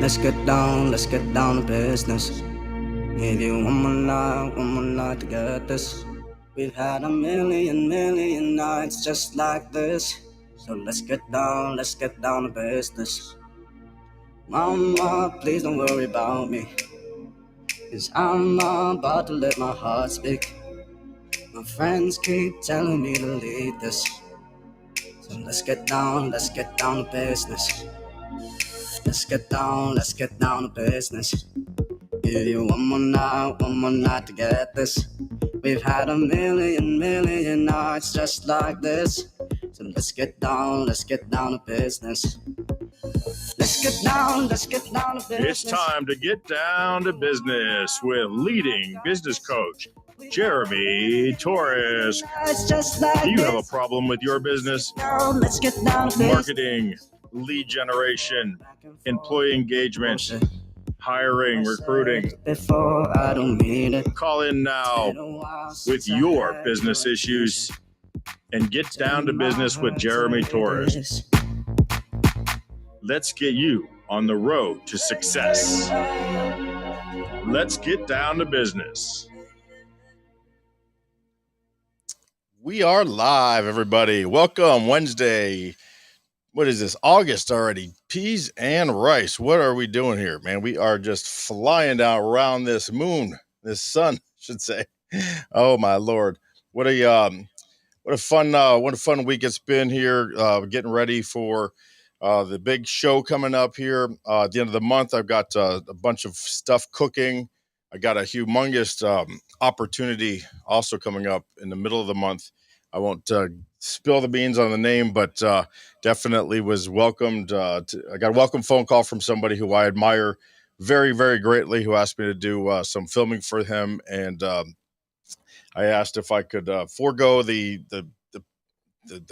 let's get down to business. Give you one more night to get this. We've had a million nights just like this. So let's get down to business. Mama, please don't worry about me, 'cause I'm about to let my heart speak. My friends keep telling me to leave this. So let's get down to business. Let's get down to business. Give you one more night to get this. We've had a million nights just like this. So let's get down to business. Let's get down to business. It's time to get down to business with leading business coach Jeremy Torisk. Do you have a problem with your business? Let's get down to marketing, lead generation, employee engagement, hiring, recruiting. Before I don't mean it. Call in now with your business issues and get down to business with Jeremy Torisk. Let's get you on the road to success. Let's get down to business. We are live, everybody. Welcome, Wednesday. What is this? August already. Peas and rice. What are we doing here, man? We are just flying down around this moon, this sun, I should say. Oh my Lord. What a fun week it's been here. Getting ready for the big show coming up here at the end of the month. I've got a bunch of stuff cooking. I got a humongous opportunity also coming up in the middle of the month. I won't spill the beans on the name, but definitely was welcomed. I got a welcome phone call from somebody who I admire very, very greatly, who asked me to do some filming for him. And I asked if I could forego the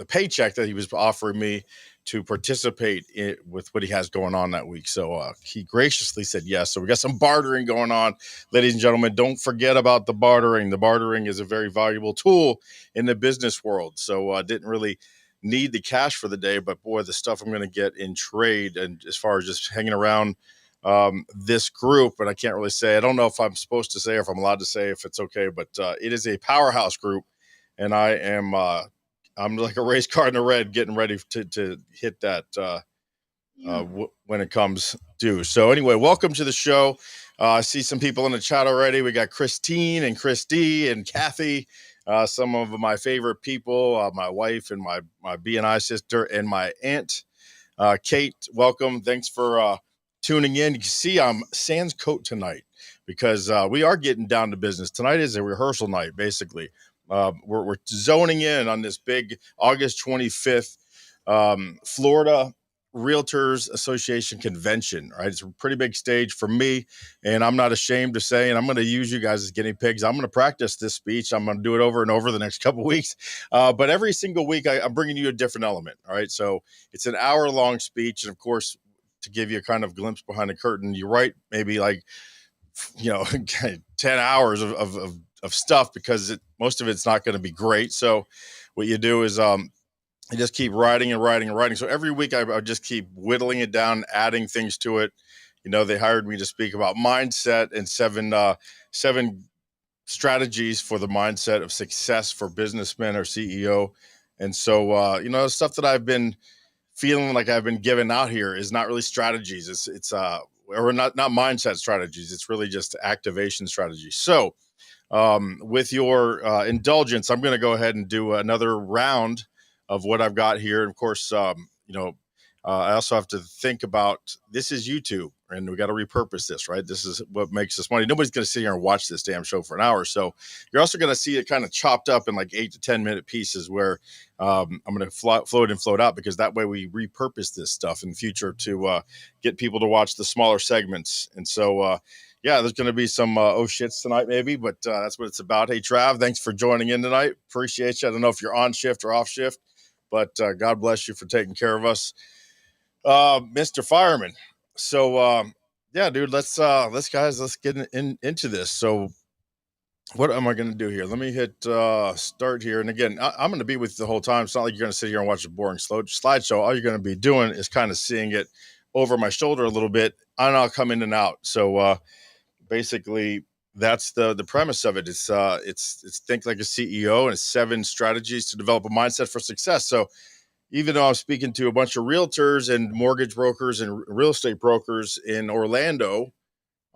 paycheck that he was offering me to participate with what he has going on that week. So he graciously said yes. So we got some bartering going on. Ladies and gentlemen, don't forget about the bartering. The bartering is a very valuable tool in the business world. So I didn't really need the cash for the day, but boy, the stuff I'm going to get in trade, and as far as just hanging around this group, and I can't really say, I don't know if I'm supposed to say, or if I'm allowed to say, if it's okay, but it is a powerhouse group, and I'm like a race car in the red, getting ready to hit that when it comes due. So anyway, welcome to the show. I see some people in the chat already. We got Christine and Christy and Kathy, some of my favorite people, my wife and my BNI sister and my aunt, Kate. Welcome. Thanks for tuning in. You can see I'm sans coat tonight because we are getting down to business. Tonight is a rehearsal night, basically. We're zoning in on this big August 25th Florida Realtors Association convention, right? It's a pretty big stage for me, and I'm not ashamed to say, and I'm going to use you guys as guinea pigs. I'm going to practice this speech. I'm going to do it over and over the next couple of weeks. But every single week, I'm bringing you a different element, all right? So it's an hour-long speech, and of course, to give you a kind of glimpse behind the curtain, you write maybe 10 hours of stuff because most of it's not going to be great. So what you do is you just keep writing and writing and writing. So every week I just keep whittling it down, adding things to it. They hired me to speak about mindset and seven strategies for the mindset of success for businessmen or CEO. And so, stuff that I've been feeling like I've been giving out here is not really strategies. It's or not mindset strategies. It's really just activation strategies. So with your indulgence, I'm going to go ahead and do another round of what I've got here. And of course, I also have to think about, this is YouTube, and we got to repurpose this, right? This is what makes us money. Nobody's going to sit here and watch this damn show for an hour. So you're also going to see it kind of chopped up in like 8 to 10 minute pieces where I'm going to float in, float out, because that way we repurpose this stuff in the future to get people to watch the smaller segments. And so, there's going to be some oh shits tonight maybe, but that's what it's about. Hey, Trav, thanks for joining in tonight. Appreciate you. I don't know if you're on shift or off shift, but God bless you for taking care of us, Mr. Fireman. So, dude, let's get into this. So what am I going to do here? Let me hit start here. And again, I'm going to be with you the whole time. It's not like you're going to sit here and watch a boring slideshow. All you're going to be doing is kind of seeing it over my shoulder a little bit, and I'll come in and out. So basically, that's the premise of it. It's think like a CEO, and it's 7 strategies to develop a mindset for success. So even though I'm speaking to a bunch of realtors and mortgage brokers and real estate brokers in Orlando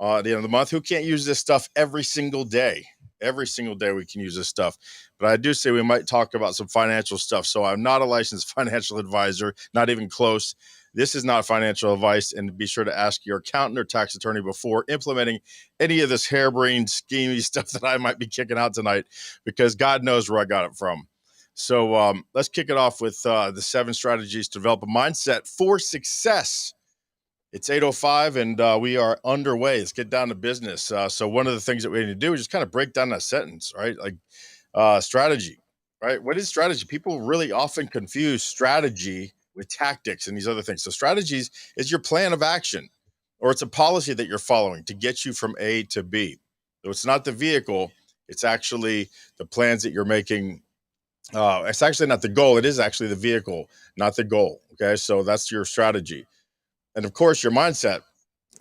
at the end of the month who can't use this stuff every single day. Every single day we can use this stuff. But I do say we might talk about some financial stuff. So I'm not a licensed financial advisor, not even close. This is not financial advice, and be sure to ask your accountant or tax attorney before implementing any of this harebrained, schemey stuff that I might be kicking out tonight, because God knows where I got it from. So let's kick it off with the 7 strategies to develop a mindset for success. It's 8:05 and we are underway. Let's get down to business. So one of the things that we need to do is just kind of break down that sentence, right? Like strategy, right? What is strategy? People really often confuse strategy with tactics and these other things. So strategies is your plan of action, or it's a policy that you're following to get you from A to B. So it's not the vehicle. It's actually the plans that you're making. It's actually not the goal. It is actually the vehicle, not the goal. Okay. So that's your strategy. And of course, your mindset,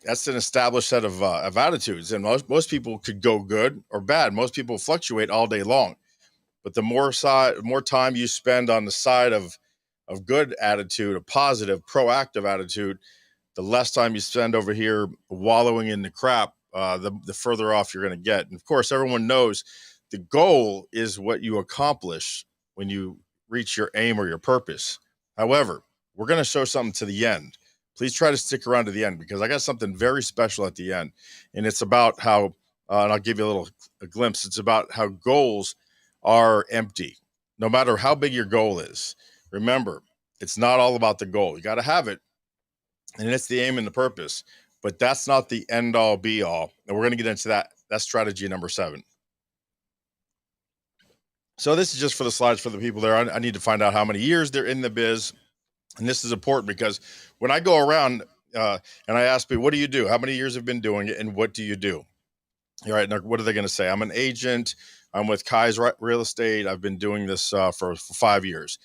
that's an established set of attitudes. And most people could go good or bad. Most people fluctuate all day long. But the more time you spend on the side of good attitude, a positive, proactive attitude, the less time you spend over here wallowing in the crap, the further off you're going to get. And of course, everyone knows the goal is what you accomplish when you reach your aim or your purpose. However, we're going to show something to the end. Please try to stick around to the end, because I got something very special at the end. And it's about how, and I'll give you a glimpse, it's about how goals are empty. No matter how big your goal is, remember, it's not all about the goal. You got to have it, and it's the aim and the purpose, but that's not the end all be all. And we're going to get into that. That's strategy number 7. So this is just for the slides for the people there. I need to find out how many years they're in the biz. And this is important because when I go around and I ask people, what do you do? How many years have you been doing it? And what do you do? All right. Now, what are they going to say? I'm an agent. I'm with Kai's Real Estate. I've been doing this for 5 years.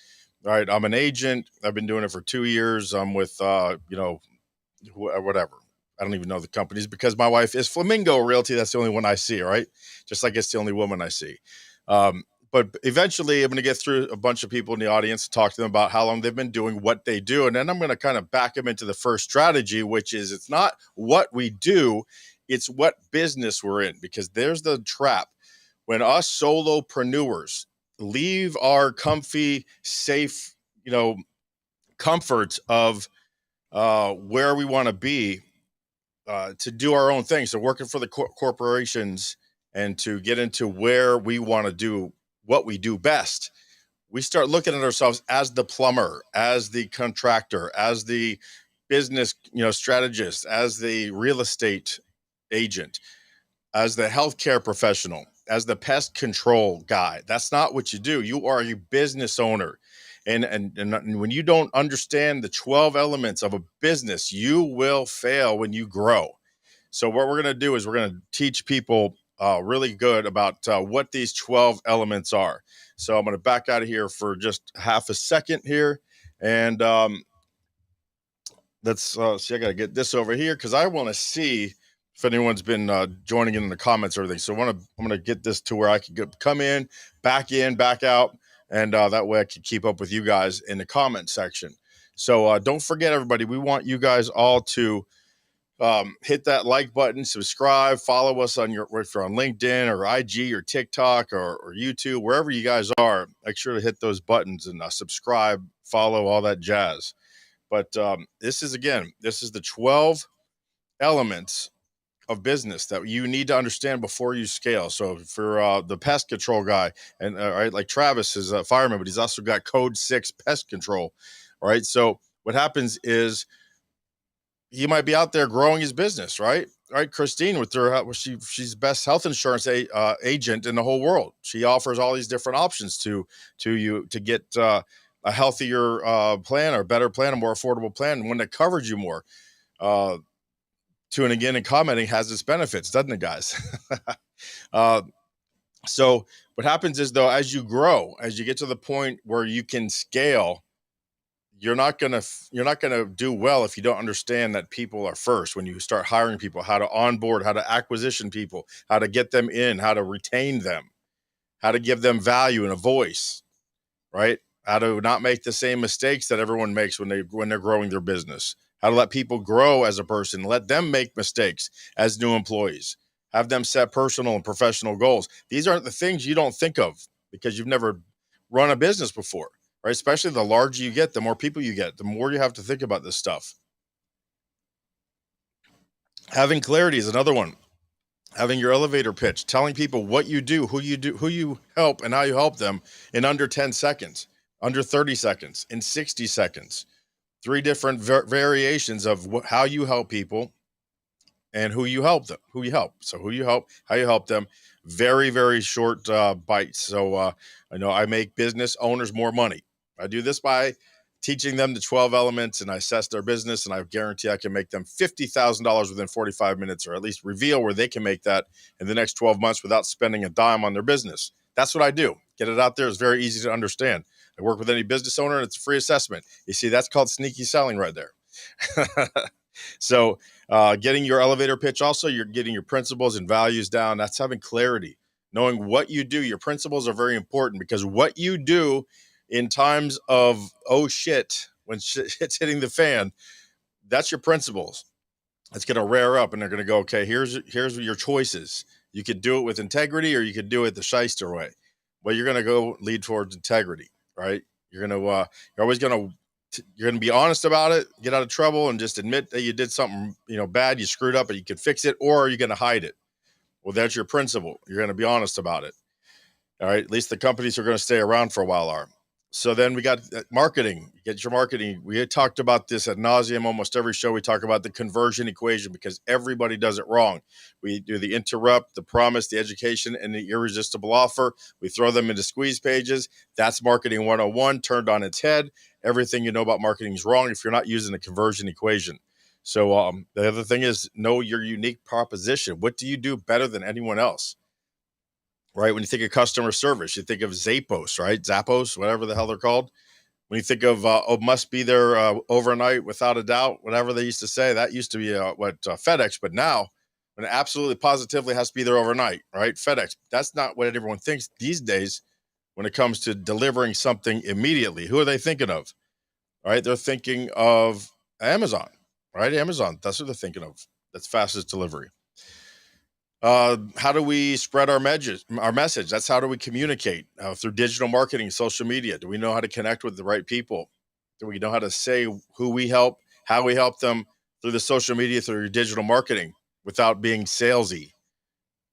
All right. I'm an agent. I've been doing it for 2 years. I'm with, whatever. I don't even know the companies, because my wife is Flamingo Realty. That's the only one I see. All right. Just like it's the only woman I see. But eventually I'm going to get through a bunch of people in the audience, talk to them about how long they've been doing what they do. And then I'm going to kind of back them into the first strategy, which is it's not what we do, it's what business we're in, because there's the trap. When us solopreneurs leave our comfy, safe, comfort of where we want to be to do our own thing. So working for the corporations and to get into where we want to do what we do best, we start looking at ourselves as the plumber, as the contractor, as the business, strategist, as the real estate agent, as the healthcare professional, as the pest control guy. That's not what you do. You are a business owner. And when you don't understand the 12 elements of a business, you will fail when you grow. So what we're going to do is we're going to teach people really good about what these 12 elements are. So I'm going to back out of here for just half a second here. And let's see, I got to get this over here because I want to see if anyone's been joining in the comments or everything. So I'm going to get this to where I can come in, back out. And that way I can keep up with you guys in the comment section. So don't forget, everybody, we want you guys all to hit that like button, subscribe, follow us if you're on LinkedIn or IG or TikTok or YouTube, wherever you guys are. Make sure to hit those buttons and subscribe, follow, all that jazz. But this is the 12 elements of business that you need to understand before you scale. So for the pest control guy, and right, like Travis is a fireman, but he's also got code 6 pest control. All right. So what happens is he might be out there growing his business, right? Right. Christine with her, she's best health insurance agent in the whole world. She offers all these different options to you to get a healthier plan, or better plan, a more affordable plan, one that covers you more. Tuning in and commenting has its benefits, doesn't it, guys? So what happens is, though, as you grow, as you get to the point where you can scale, you're not gonna do well if you don't understand that people are first. When you start hiring people, how to onboard, how to acquisition people, how to get them in, how to retain them, how to give them value and a voice, right? How to not make the same mistakes that everyone makes when they're growing their business. How to let people grow as a person, let them make mistakes as new employees, have them set personal and professional goals. These aren't the things you don't think of because you've never run a business before, right? Especially the larger you get, the more people you get, the more you have to think about this stuff. Having clarity is another one. Having your elevator pitch, telling people what you do, who you help, and how you help them in under 10 seconds, under 30 seconds, in 60 seconds. 3 different variations of how you help people and who you help them, who you help. So who you help, how you help them. Very, very short bites. So I know I make business owners more money. I do this by teaching them the 12 elements, and I assess their business, and I guarantee I can make them $50,000 within 45 minutes, or at least reveal where they can make that in the next 12 months without spending a dime on their business. That's what I do. Get it out there. It's very easy to understand. I work with any business owner, and it's a free assessment. You see, that's called sneaky selling right there. So getting your elevator pitch, also you're getting your principles and values down. That's having clarity, knowing what you do. Your principles are very important because what you do in times of, oh shit, when shit's hitting the fan, that's your principles. It's going to rear up and they're going to go, okay, here's your choices. You could do it with integrity or you could do it the shyster way. Well, you're going to go lead towards integrity, right? You're going to, you're always going to be honest about it, get out of trouble and just admit that you did something, bad, you screwed up and you could fix it, or are you going to hide it? Well, that's your principle. You're going to be honest about it. All right. At least the companies who are going to stay around for a while are. So then we got marketing. Get your marketing. We had talked about this ad nauseum. Almost every show we talk about the conversion equation because everybody does it wrong. We do the interrupt, the promise, the education, and the irresistible offer. We throw them into squeeze pages. That's marketing 101 turned on its head. Everything you know about marketing is wrong if you're not using the conversion equation. So the other thing is know your unique proposition. What do you do better than anyone else? Right? When you think of customer service, you think of Zappos, right? Zappos, whatever the hell they're called. When you think of, must be there overnight without a doubt, whatever they used to say, that used to be FedEx. But now, when it absolutely positively has to be there overnight, right? FedEx, that's not what everyone thinks these days when it comes to delivering something immediately. Who are they thinking of? Right? They're thinking of Amazon, right? Amazon, that's what they're thinking of. That's fastest delivery. How do we spread our message? That's how do we communicate through digital marketing, social media? Do we know how to connect with the right people? Do we know how to say who we help, how we help them through the social media, through your digital marketing without being salesy,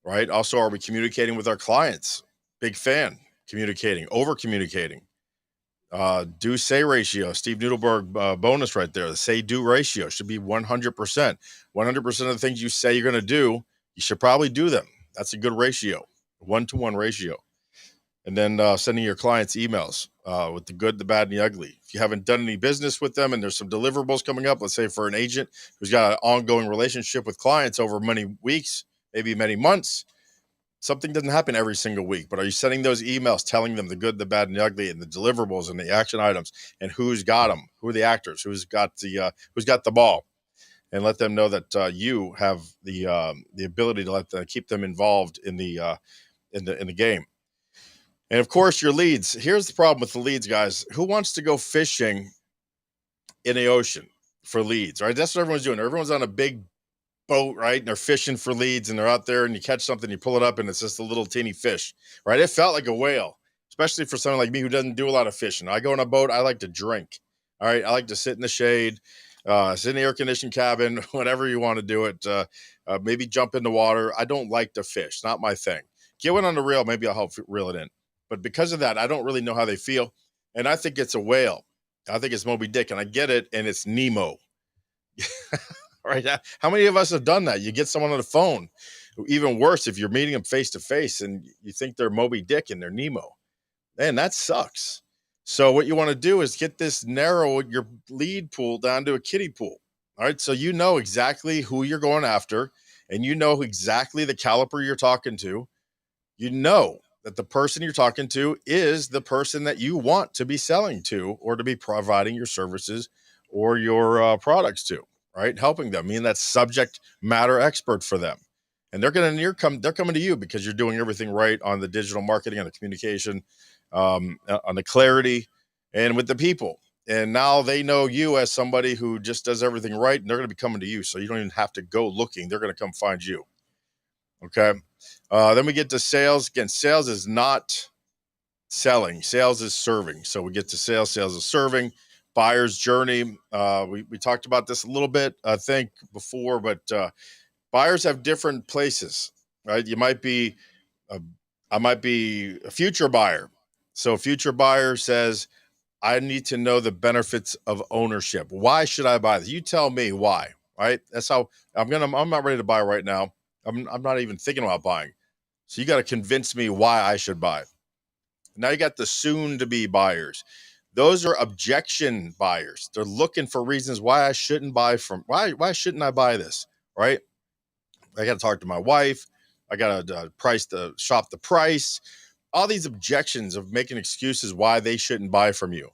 right? Also, are we communicating with our clients? Big fan, communicating, over communicating. Do-say ratio, Steve Nudelberg bonus right there. The say-do ratio should be 100%. 100% of the things you say you're going to do, you should probably do them. That's a good ratio, 1-to-1 ratio. And then sending your clients emails with the good, the bad, and the ugly. If you haven't done any business with them and there's some deliverables coming up, let's say for an agent who's got an ongoing relationship with clients over many weeks, maybe many months, something doesn't happen every single week. But are you sending those emails telling them the good, the bad, and the ugly, and the deliverables and the action items and who's got them? Who are the actors? Who's got the ball? And let them know that you have the ability to keep them involved in the game. And of course, your leads. Here's the problem with the leads, guys. Who wants to go fishing in the ocean for leads? Right? That's what everyone's doing. Everyone's on a big boat, right? And they're fishing for leads, and they're out there, and you catch something, you pull it up, and it's just a little teeny fish, right? It felt like a whale, especially for someone like me who doesn't do a lot of fishing. I go on a boat. I like to drink. All right, I like to sit in the shade. Sit in the air-conditioned cabin, whatever you want to do it. Maybe jump in the water. I don't like to fish. Not my thing. Get one on the reel. Maybe I'll help reel it in. But because of that, I don't really know how they feel. And I think it's a whale. I think it's Moby Dick. And I get it. And it's Nemo. Right? How many of us have done that? You get someone on the phone. Even worse, if you're meeting them face-to-face and you think they're Moby Dick and they're Nemo. Man, that sucks. So what you want to do is narrow your lead pool down to a kiddie pool. All right. So you know exactly who you're going after and you know exactly the caliber you're talking to. You know that the person you're talking to is the person that you want to be selling to or to be providing your services or your products to, right? Helping them, meaning that subject matter expert for them. And they're coming to you because you're doing everything right on the digital marketing, on the communication, on the clarity, and with the people. And now they know you as somebody who just does everything right, and they're going to be coming to you. So you don't even have to go looking. They're going to come find you. Okay. Then we get to sales. Again, sales is not selling. Sales is serving. So we get to sales. Sales is serving. Buyer's journey. We talked about this a little bit, I think, before, but buyers have different places, right? I might be a future buyer. So a future buyer says, I need to know the benefits of ownership. Why should I buy this? You tell me why, right? That's how I'm not ready to buy right now. I'm not even thinking about buying. So you got to convince me why I should buy. Now you got the soon to be buyers. Those are objection buyers. They're looking for reasons why I shouldn't buy why shouldn't I buy this, right? I got to talk to my wife. I got to shop the price. All these objections of making excuses why they shouldn't buy from you.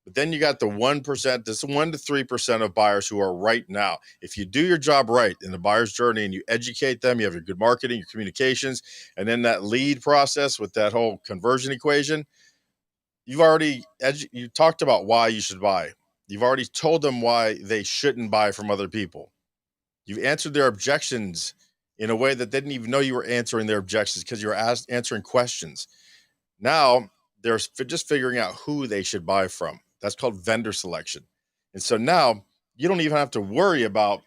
But then you got the 1%, this 1 to 3% of buyers who are right now. If you do your job right in the buyer's journey and you educate them, you have your good marketing, your communications, and then that lead process with that whole conversion equation, you talked about why you should buy. You've already told them why they shouldn't buy from other people. You've answered their objections in a way that they didn't even know you were answering their objections because you were answering questions. Now they're just figuring out who they should buy from. That's called vendor selection. And so now you don't even have to worry about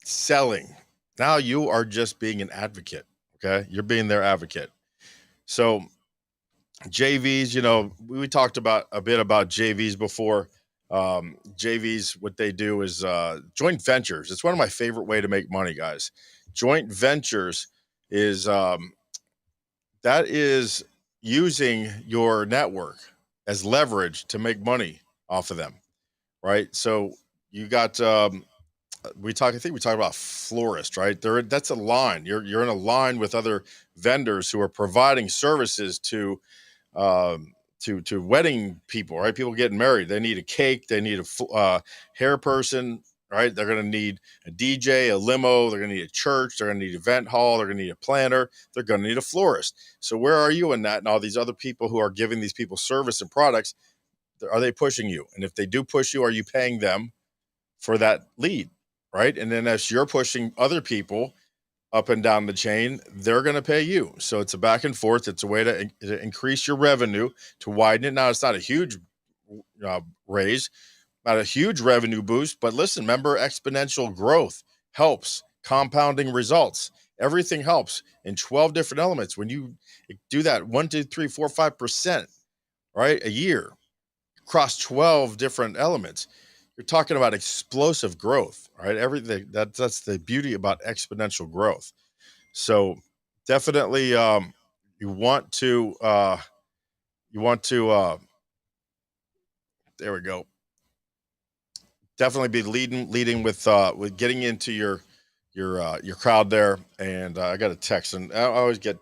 selling. Now you are just being an advocate. Okay. You're being their advocate. So JVs, we talked about a bit about JVs before. JVs, what they do is joint ventures. It's one of my favorite way to make money, guys. Joint ventures is that is using your network as leverage to make money off of them, right? So you got I think we talked about florist, right? That's a line. You're in a line with other vendors who are providing services to wedding people, right? People getting married. They need a cake. They need a hair person, right? They're going to need a DJ, a limo. They're going to need a church. They're going to need an event hall. They're going to need a planner. They're going to need a florist. So where are you in that? And all these other people who are giving these people service and products, are they pushing you? And if they do push you, are you paying them for that lead, right? And then as you're pushing other people up and down the chain, they're going to pay you. So it's a back and forth. It's a way to increase your revenue, to widen it. Now, it's not a huge raise, not a huge revenue boost, but listen, remember, exponential growth helps, compounding results. Everything helps in 12 different elements. When you do that 1, 2, 3, 4, 5%, right, a year across 12 different elements, you're talking about explosive growth, right? Everything that's the beauty about exponential growth. So definitely, you want to, there we go. Definitely be leading with getting into your crowd there. And I got a text, and I always get,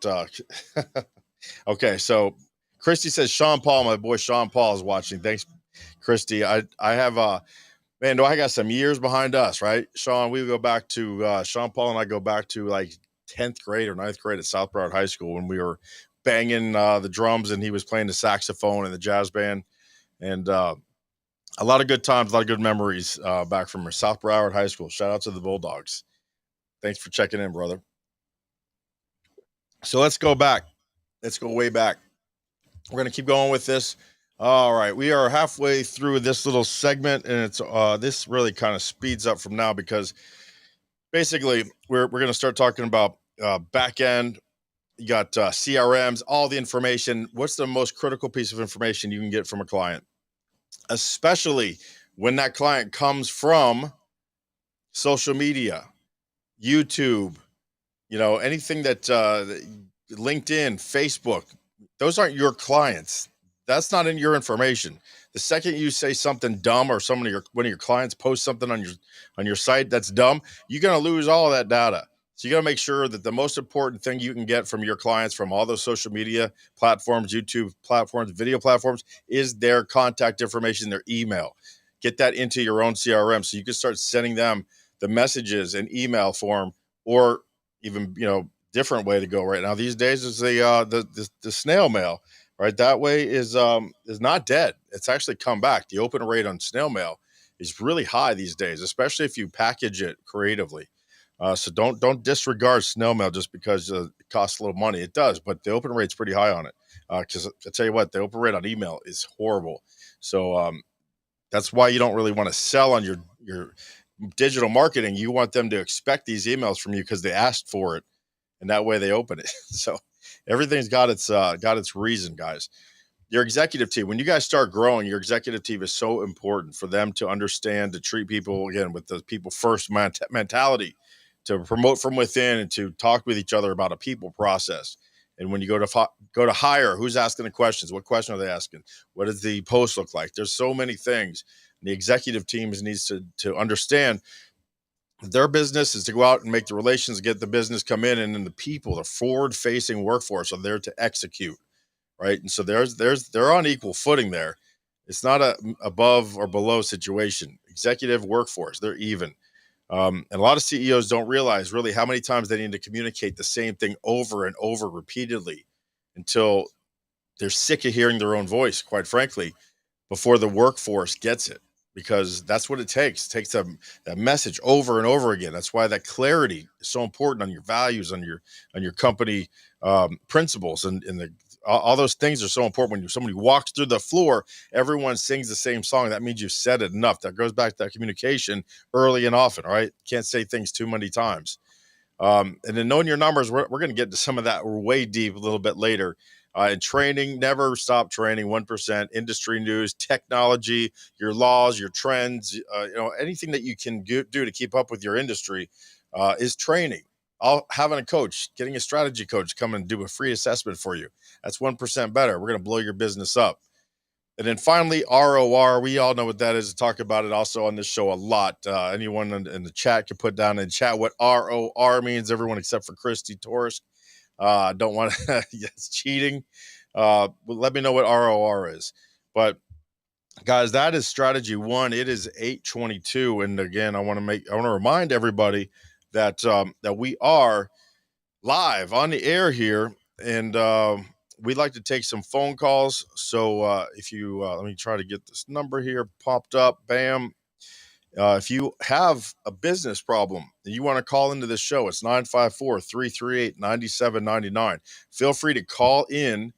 okay. So Christy says, Sean Paul, my boy Sean Paul is watching. Thanks, Christy. I have, man, I got some years behind us, right? Sean, we go back to, Sean Paul and I go back to like 10th grade or 9th grade at South Broward High School when we were banging the drums and he was playing the saxophone in the jazz band. And a lot of good times, a lot of good memories back from South Broward High School. Shout out to the Bulldogs. Thanks for checking in, brother. So let's go back. Let's go way back. We're going to keep going with this. All right, we are halfway through this little segment, and it's this really kind of speeds up from now because basically we're going to start talking about back end. You got CRMs, all the information. What's the most critical piece of information you can get from a client, especially when that client comes from social media, YouTube, anything that LinkedIn, Facebook, those aren't your clients. That's not in your information. The second you say something dumb or one of your clients posts something on your site that's dumb, you're going to lose all of that data. So you got to make sure that the most important thing you can get from your clients from all those social media platforms, YouTube platforms, video platforms, is their contact information, their email. Get that into your own CRM so you can start sending them the messages in email form, or even, different way to go right now these days is the snail mail. Right, that way is not dead. It's actually come back. The open rate on snail mail is really high these days, especially if you package it creatively. So don't disregard snail mail just because it costs a little money. It does, but the open rate's pretty high on it. Because I tell you what, the open rate on email is horrible. So that's why you don't really want to sell on your digital marketing. You want them to expect these emails from you because they asked for it, and that way they open it. So everything's got its reason, guys. Your executive team, when you guys start growing, your executive team is so important for them to understand, to treat people, again, with the people first mentality, to promote from within, and to talk with each other about a people process. And when you go to hire, who's asking the questions? What question are they asking? What does the post look like? There's so many things. And the executive team needs to understand their business is to go out and make the relations, get the business come in, and then the people, the forward-facing workforce, are there to execute, right? And so they're on equal footing there. It's not a above or below situation. Executive workforce, they're even. And a lot of CEOs don't realize really how many times they need to communicate the same thing over and over repeatedly until they're sick of hearing their own voice, quite frankly, before the workforce gets it, because that's what it takes. It takes that message over and over again. That's why that clarity is so important on your values, on your company principles, and all those things are so important. When somebody walks through the floor, everyone sings the same song. That means you've said it enough. That goes back to that communication early and often. All right, can't say things too many times. And then knowing your numbers, we're going to get to some of that way deep a little bit later. And training, never stop training. 1%, industry news, technology, your laws, your trends, anything that you can do to keep up with your industry is training. Having a coach, getting a strategy coach come and do a free assessment for you. That's 1% better. We're going to blow your business up. And then finally, ROR. We all know what that is. Talk about it also on this show a lot. Anyone in the chat can put down in chat what ROR means. Everyone except for Christy Torisk. Don't want to, it's cheating. Let me know what ROR is. But guys, that is strategy one. It is 8:22. And again, I want to remind everybody that, that we are live on the air here. And, we'd like to take some phone calls. So, if you, let me try to get this number here popped up. Bam. If you have a business problem and you want to call into this show, it's 954-338-9799. Feel free to call in.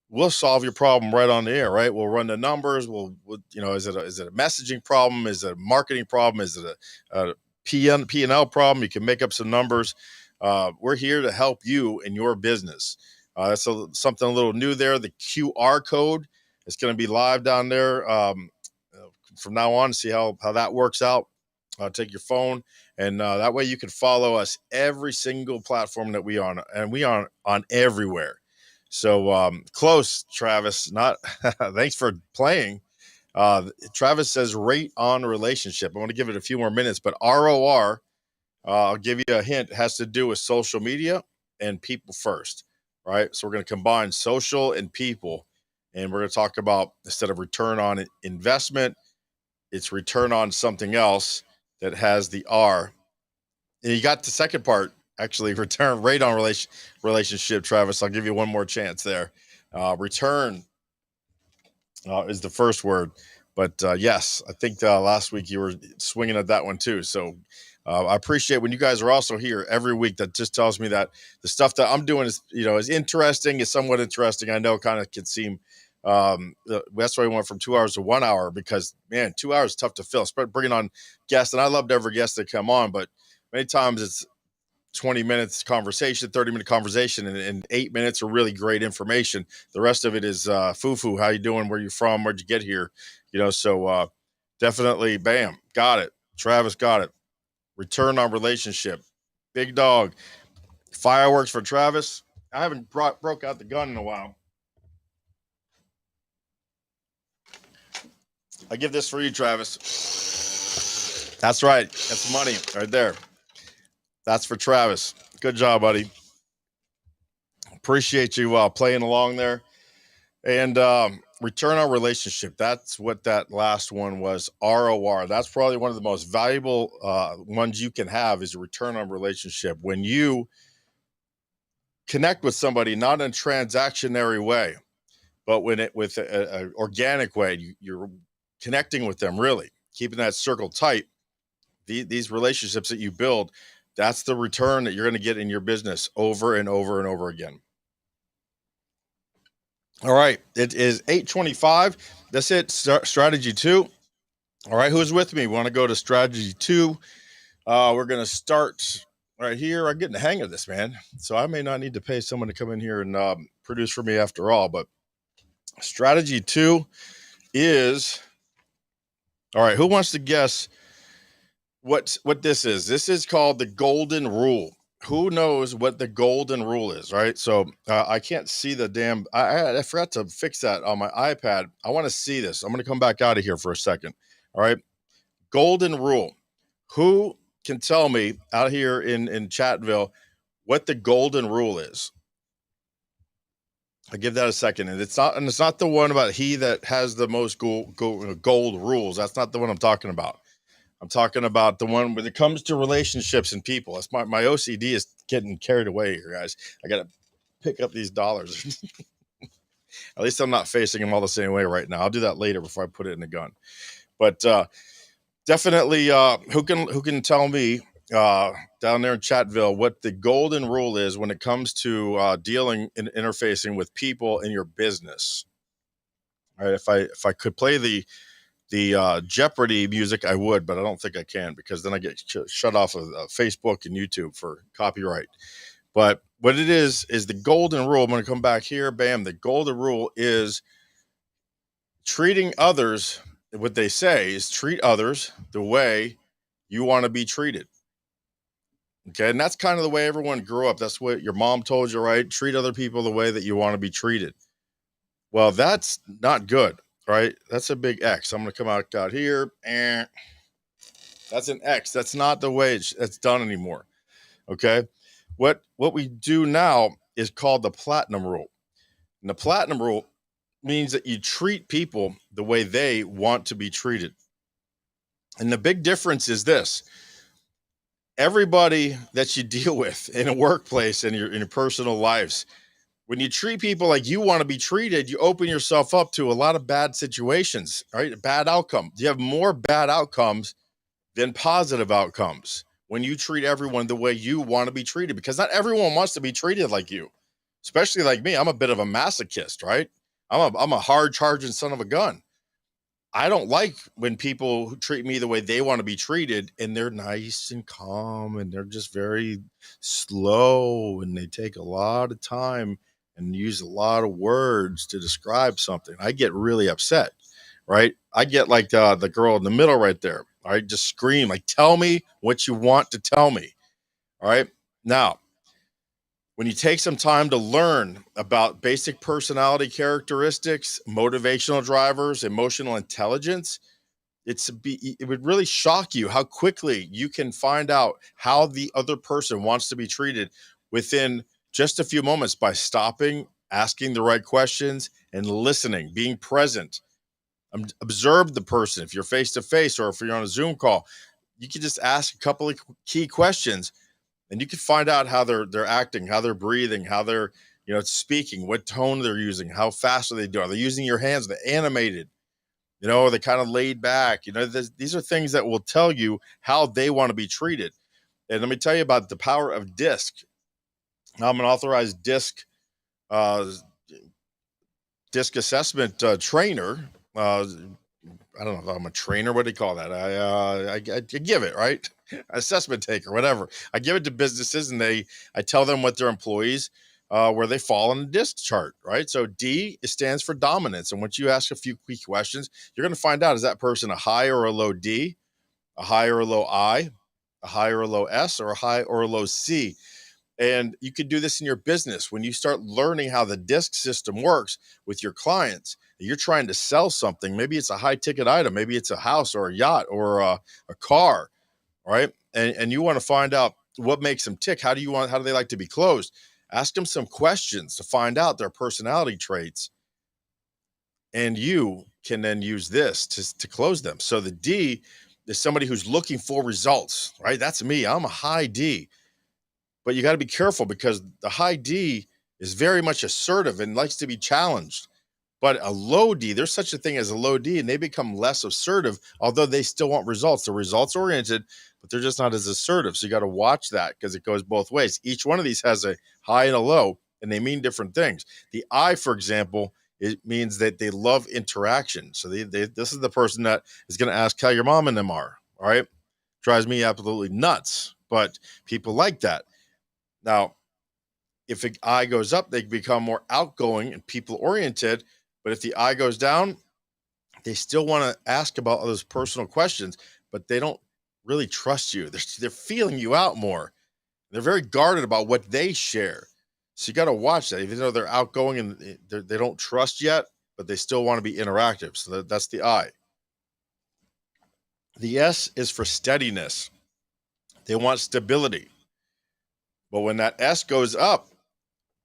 We'll solve your problem right on the air, right? We'll run the numbers. We'll is it a messaging problem? Is it a marketing problem? Is it a P&L problem? You can make up some numbers. We're here to help you in your business. That's something a little new there. The QR code is going to be live down there. From now on, see how that works out. Take your phone, and that way you can follow us every single platform that we on, and we on everywhere. So close, Travis. Not thanks for playing. Travis says rate on relationship. I want to give it a few more minutes, but ROR, I'll give you a hint, has to do with social media and people first, right? So we're going to combine social and people, and we're going to talk about, instead of return on investment, it's return on something else that has the R. And you got the second part, actually, return rate on relationship, Travis. I'll give you one more chance there. Return is the first word. But yes, I think last week you were swinging at that one too. So I appreciate when you guys are also here every week. That just tells me that the stuff that I'm doing is interesting, is somewhat interesting. I know kind of can seem, that's why we went from 2 hours to 1 hour, because man, 2 hours is tough to fill. Bringing on guests, and I love every guest that come on, but many times it's 20 minutes conversation, 30-minute conversation, and 8 minutes of really great information. The rest of it is foo-foo. How you doing? Where you from? Where'd you get here? So definitely, bam, got it. Travis got it. Return on relationship. Big dog. Fireworks for Travis. I haven't broke out the gun in a while. I give this for you, Travis. That's right. That's money right there. That's for Travis. Good job, buddy. Appreciate you playing along there. And return on relationship. That's what that last one was. ROR. That's probably one of the most valuable ones you can have is a return on relationship. When you connect with somebody, not in a transactionary way, but when it with an organic way, you're connecting with them, really keeping that circle tight. These relationships that you build, that's the return that you're going to get in your business over and over and over again. All right, it is 8:25. That's it. Strategy 2. All right, who's with me? We want to go to strategy 2. We're going to start right here. I'm getting the hang of this, man. So I may not need to pay someone to come in here and produce for me after all. But strategy 2 is, all right, who wants to guess what this is? This is called the golden rule. Who knows what the golden rule is, right? So I can't see the damn, I forgot to fix that on my iPad. I want to see this. I'm going to come back out of here for a second. All right. Golden rule. Who can tell me out here in Chatville what the golden rule is? I'll give that a second. And it's not the one about he that has the most gold rules. That's not the one I'm talking about. I'm talking about the one when it comes to relationships and people. That's my OCD is getting carried away here, guys. I got to pick up these dollars. At least I'm not facing them all the same way right now. I'll do that later before I put it in the gun. But definitely, who can tell me down there in Chatville what the golden rule is when it comes to dealing and interfacing with people in your business? All right, if I could play the Jeopardy music, I would, but I don't think I can because then I get shut off of Facebook and YouTube for copyright. But what it is the golden rule. I'm going to come back here. Bam. The golden rule is treating others. What they say is treat others the way you want to be treated. Okay. And that's kind of the way everyone grew up. That's what your mom told you, right? Treat other people the way that you want to be treated. Well, that's not good. Right? That's a big X. I'm going to come out here and that's an X. That's not the way it's done anymore. Okay. What we do now is called the platinum rule. And the platinum rule means that you treat people the way they want to be treated. And the big difference is this. Everybody that you deal with in a workplace and in your personal lives, when you treat people like you want to be treated, you open yourself up to a lot of bad situations, right? Bad outcome. You have more bad outcomes than positive outcomes when you treat everyone the way you want to be treated, because not everyone wants to be treated like you, especially like me. I'm a bit of a masochist, right? I'm a hard charging son of a gun. I don't like when people treat me the way they want to be treated and they're nice and calm and they're just very slow and they take a lot of time and use a lot of words to describe something. I get really upset, right? I get like the girl in the middle right there. All right. Just scream, like, tell me what you want to tell me. All right. Now, when you take some time to learn about basic personality characteristics, motivational drivers, emotional intelligence, it would really shock you how quickly you can find out how the other person wants to be treated within just a few moments by stopping, asking the right questions, and listening, being present. Observe the person. If you're face to face or if you're on a Zoom call, you can just ask a couple of key questions and you can find out how they're acting, how they're breathing, how they're speaking, what tone they're using, how fast are they doing? Are they using your hands? Are they animated? Are they kind of laid back? These are things that will tell you how they want to be treated. And let me tell you about the power of DISC. I'm an authorized DISC assessment trainer. I don't know if I'm a trainer. What do you call that? I give it, right? Assessment taker, whatever. I give it to businesses and I tell them what their employees, where they fall on the DISC chart, right? So D stands for dominance. And once you ask a few key questions, you're going to find out, is that person a high or a low D, a high or a low I, a high or a low S, or a high or a low C? And you could do this in your business. When you start learning how the DISC system works with your clients, you're trying to sell something. Maybe it's a high ticket item. Maybe it's a house or a yacht or a car, right? And you want to find out what makes them tick? How do they like to be closed? Ask them some questions to find out their personality traits. And you can then use this to close them. So the D is somebody who's looking for results, right? That's me. I'm a high D. But you got to be careful because the high D is very much assertive and likes to be challenged. But a low D, there's such a thing as a low D, and they become less assertive, although they still want results. They're results oriented, but they're just not as assertive. So you got to watch that because it goes both ways. Each one of these has a high and a low, and they mean different things. The I, for example, it means that they love interaction. So this is the person that is going to ask how your mom and them are. All right. Drives me absolutely nuts, but people like that. Now, if the I goes up, they become more outgoing and people oriented. But if the I goes down, they still want to ask about those personal questions, but they don't really trust you. They're feeling you out more. They're very guarded about what they share. So you got to watch that. Even though they're outgoing and they don't trust yet, but they still want to be interactive. So that's the I. The S is for steadiness. They want stability. But when that S goes up,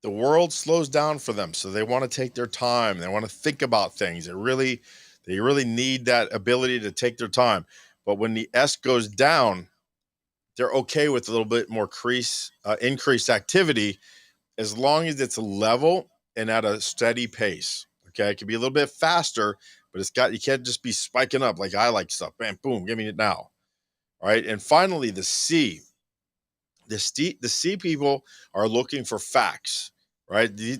the world slows down for them. So they want to take their time. They want to think about things. They really need that ability to take their time. But when the S goes down, they're okay with a little bit more increased activity as long as it's level and at a steady pace. Okay. It can be a little bit faster, but you can't just be spiking up like I like stuff. Bam, boom, give me it now. All right. And finally, the C. The C people are looking for facts, right? You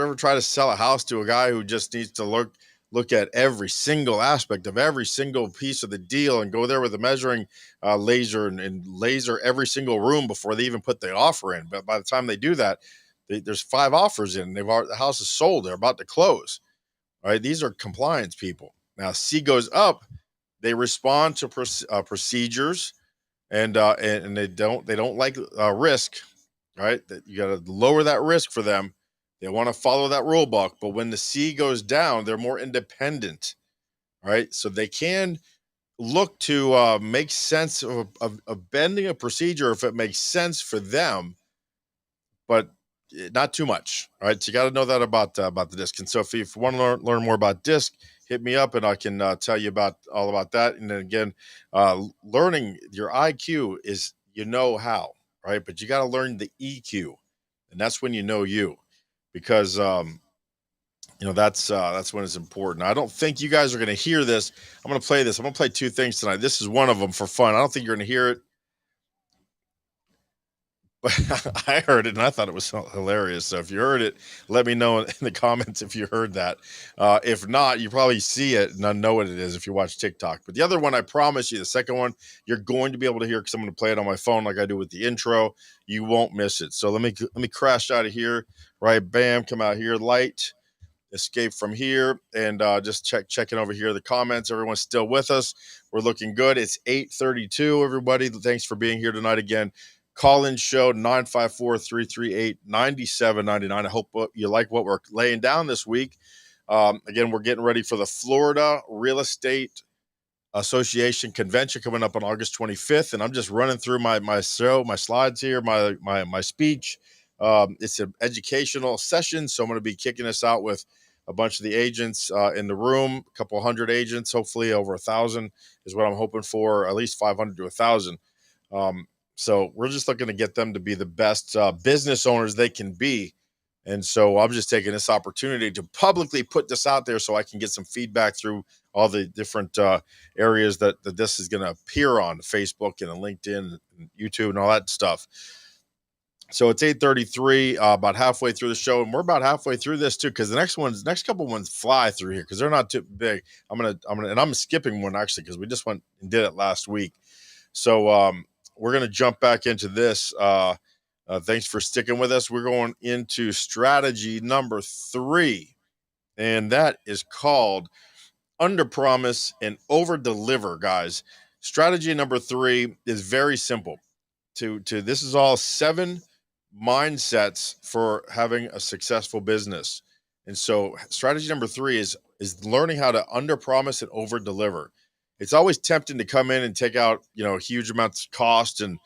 ever try to sell a house to a guy who just needs to look at every single aspect of every single piece of the deal and go there with a measuring laser and laser every single room before they even put the offer in? But by the time they do that, there's 5 offers in. The house is sold. They're about to close. All right, these are compliance people. Now C goes up. They respond to procedures. And they don't like risk, right? That you got to lower that risk for them. They want to follow that rule book, but when the C goes down, they're more independent, right? So they can look to make sense of bending a procedure if it makes sense for them, but not too much, right? So you got to know that about the DISC. And so if you want to learn more about DISC, hit me up and I can tell you all about that. And then again, learning your IQ is how, right? But you got to learn the EQ, and that's when you, because that's when it's important. I don't think you guys are going to hear this. I'm going to play this. I'm going to play 2 things tonight. This is one of them for fun. I don't think you're going to hear it. But I heard it and I thought it was hilarious. So if you heard it, let me know in the comments if you heard that. If not, you probably see it and I know what it is if you watch TikTok. But the other one, I promise you, the second one, you're going to be able to hear because I'm going to play it on my phone like I do with the intro. You won't miss it. So let me crash out of here. Right, bam, come out here, light, escape from here, and just checking over here the comments. Everyone's still with us. We're looking good. It's 8:32. Everybody, thanks for being here tonight again. Call-in show 954-338-9799. I hope you like what we're laying down this week. Again, we're getting ready for the Florida Real Estate Association convention coming up on August 25th, and I'm just running through my slides here, my speech. It's an educational session, so I'm going to be kicking us out with a bunch of the agents in the room, a couple hundred agents, hopefully over 1,000 is what I'm hoping for, at least 500 to 1,000. So we're just looking to get them to be the best business owners they can be. And so I'm just taking this opportunity to publicly put this out there so I can get some feedback through all the different areas that this is going to appear on, Facebook and LinkedIn and YouTube and all that stuff. So it's 8:33, about halfway through the show, and we're about halfway through this too, because the next couple ones fly through here because they're not too big. I'm skipping one actually because we just went and did it last week. So we're going to jump back into this. Thanks for sticking with us. We're going into strategy number 3, and that is called under promise and over deliver, guys. Strategy number 3 is very simple. This is all 7 mindsets for having a successful business. And so strategy number 3 is learning how to under promise and over deliver. It's always tempting to come in and take out, huge amounts of cost and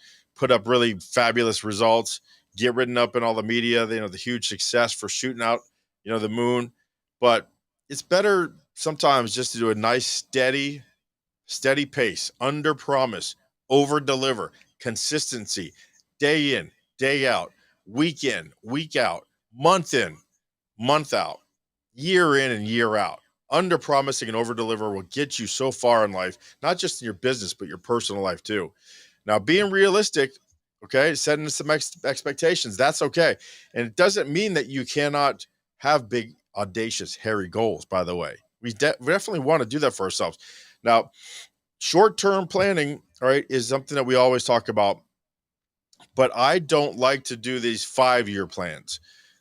put up really fabulous results, get written up in all the media, the huge success for shooting out, the moon. But it's better sometimes just to do a nice, steady pace, under promise, over deliver, consistency, day in, day out, week in, week out, month in, month out, year in and year out. Under promising and over deliver will get you so far in life, not just in your business, but your personal life too. Now, being realistic, okay, setting some expectations, that's okay. And it doesn't mean that you cannot have big, audacious, hairy goals, by the way. We definitely want to do that for ourselves. Now, short-term planning, all right, is something that we always talk about, but I don't like to do these 5-year plans,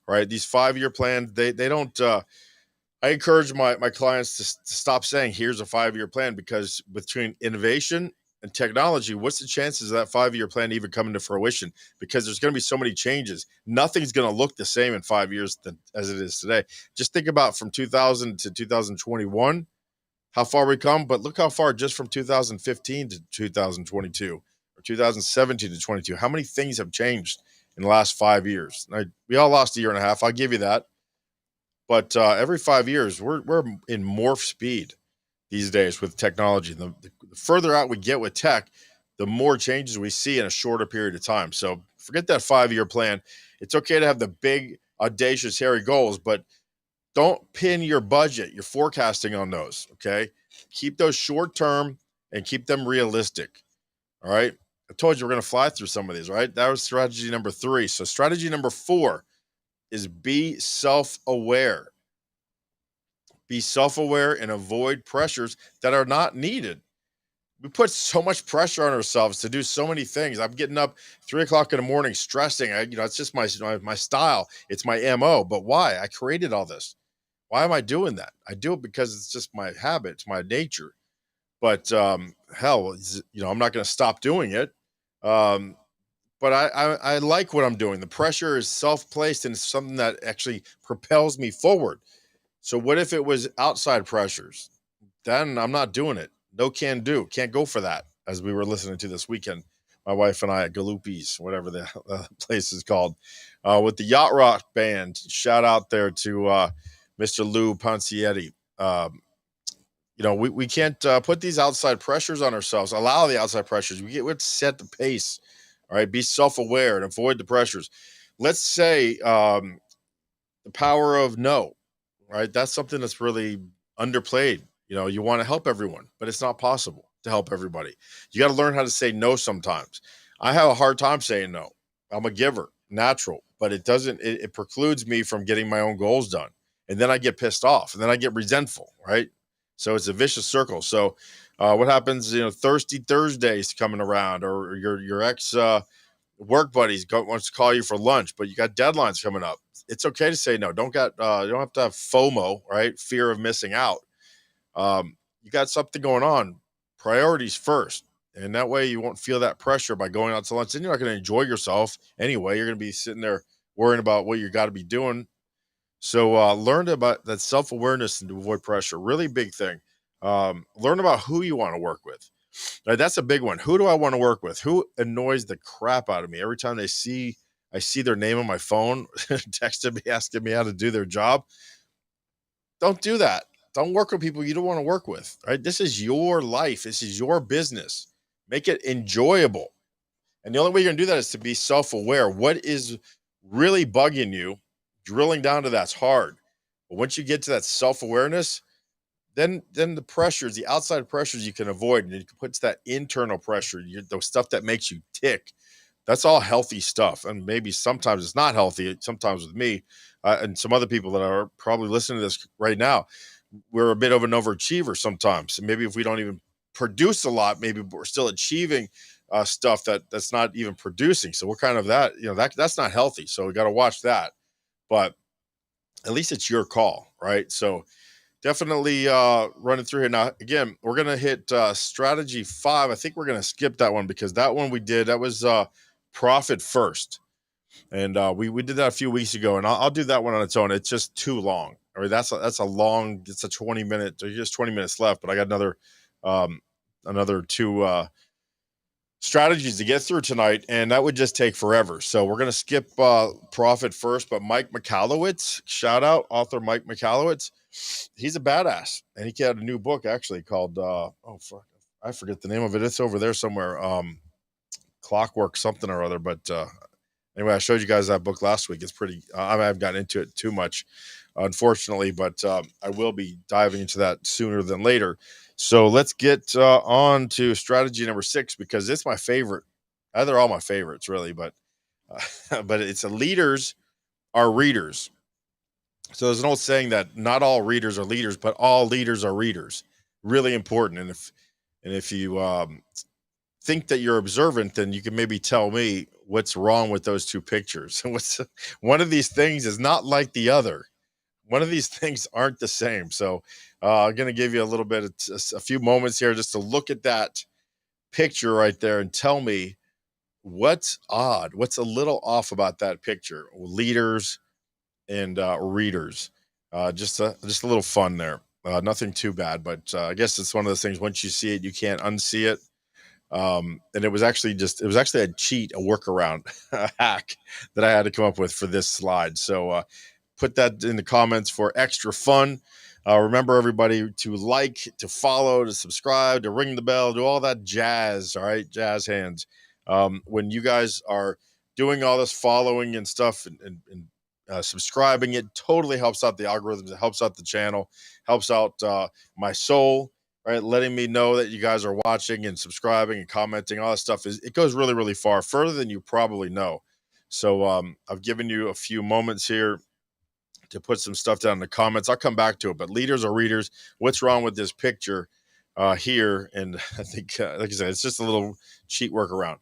right? These 5-year plans, they don't, I encourage my clients to stop saying, here's a 5-year plan, because between innovation and technology, what's the chances of that 5-year plan even coming to fruition? Because there's going to be so many changes. Nothing's going to look the same in 5 years as it is today. Just think about from 2000 to 2021, how far we come, but look how far just from 2015 to 2022 or 2017 to 22. How many things have changed in the last 5 years? We all lost a year and a half. I'll give you that. But every 5 years, we're in morph speed these days with technology. The further out we get with tech, the more changes we see in a shorter period of time. So forget that 5-year plan. It's okay to have the big, audacious, hairy goals, but don't pin your budget, your forecasting on those, okay? Keep those short term and keep them realistic, all right? I told you we're going to fly through some of these, right? That was strategy number 3. So strategy number 4 is be self-aware. Be self-aware and avoid pressures that are not needed. We put so much pressure on ourselves to do so many things. I'm getting up 3 o'clock in the morning, stressing. It's just my style. It's my MO. But why? I created all this. Why am I doing that? I do it because it's just my habit. It's my nature. But hell, I'm not going to stop doing it. But I like what I'm doing. The pressure is self-placed, and it's something that actually propels me forward. So what if it was outside pressures? Then I'm not doing it. No can do. Can't go for that, as we were listening to this weekend, my wife and I at Galoopi's, whatever the place is called, with the Yacht Rock Band. Shout out there to Mr. Lou Pancietti. We can't put these outside pressures on ourselves. Allow the outside pressures. We have to set the pace. All right, be self-aware and avoid the pressures. Let's say the power of no. Right, that's something that's really underplayed. You want to help everyone, but it's not possible to help everybody. You got to learn how to say no sometimes. I have a hard time saying no. I'm a giver, natural, but it precludes me from getting my own goals done. And then I get pissed off, and then I get resentful, right? So it's a vicious circle. So what happens, Thirsty Thursdays coming around, or your ex work buddies wants to call you for lunch, but you got deadlines coming up. It's okay to say no. You don't have to have FOMO, right? Fear of missing out. You got something going on. Priorities first. And that way you won't feel that pressure by going out to lunch. Then you're not going to enjoy yourself anyway. You're going to be sitting there worrying about what you got to be doing. So learn about that self-awareness and to avoid pressure. Really big thing. Learn about who you want to work with. Right, that's a big one. Who do I want to work with? Who annoys the crap out of me every time I see their name on my phone, texting me, asking me how to do their job? Don't do that. Don't work with people you don't want to work with. Right? This is your life. This is your business. Make it enjoyable. And the only way you're going to do that is to be self-aware. What is really bugging you? Drilling down to that's hard. But once you get to that self-awareness, then the pressures, the outside pressures you can avoid, and it puts that internal pressure, the stuff that makes you tick. That's all healthy stuff. And maybe sometimes it's not healthy. Sometimes with me and some other people that are probably listening to this right now, we're a bit of an overachiever sometimes. And maybe if we don't even produce a lot, maybe we're still achieving stuff that's not even producing. So we're kind of that, that's not healthy. So we got to watch that. But at least it's your call, right? So definitely running through here. Now, again, we're going to hit strategy 5. I think we're going to skip that one because that one that was profit first. And we did that a few weeks ago, and I'll do that one on its own. It's just too long. I mean, that's a long, it's a 20-minute, there's just 20 minutes left, but I got another 2 strategies to get through tonight, and that would just take forever. So we're going to skip profit first, but Mike Michalowicz, shout out author Mike Michalowicz. He's a badass, and he had a new book actually called I forget the name of it. It's over there somewhere. Clockwork something or other. But anyway, I showed you guys that book last week. It's pretty. I haven't gotten into it too much, unfortunately, but I will be diving into that sooner than later. So let's get on to strategy number 6, because it's my favorite. They're all my favorites, really, but but it's leaders are readers. So there's an old saying that not all readers are leaders, but all leaders are readers. Really important. And if you think that you're observant, then you can maybe tell me what's wrong with those two pictures. What's one of these things is not like the other. One of these things aren't the same. So I'm going to give you a little bit of a few moments here just to look at that picture right there and tell me what's odd, what's a little off about that picture. Leaders and readers. Just a little fun there. Nothing too bad, but I guess it's one of those things. Once you see it, you can't unsee it. And it was actually a cheat, a workaround, a hack that I had to come up with for this slide. So put that in the comments for extra fun. Remember, everybody, to like, to follow, to subscribe, to ring the bell, do all that jazz. All right, jazz hands. When you guys are doing all this following and stuff and subscribing, it totally helps out the algorithms. It helps out the channel, helps out my soul. Right, letting me know that you guys are watching and subscribing and commenting, all that stuff it goes really, really far, further than you probably know. So I've given you a few moments here to put some stuff down in the comments. I'll come back to it, but leaders are readers. What's wrong with this picture here? And I think, like I said, it's just a little cheat workaround.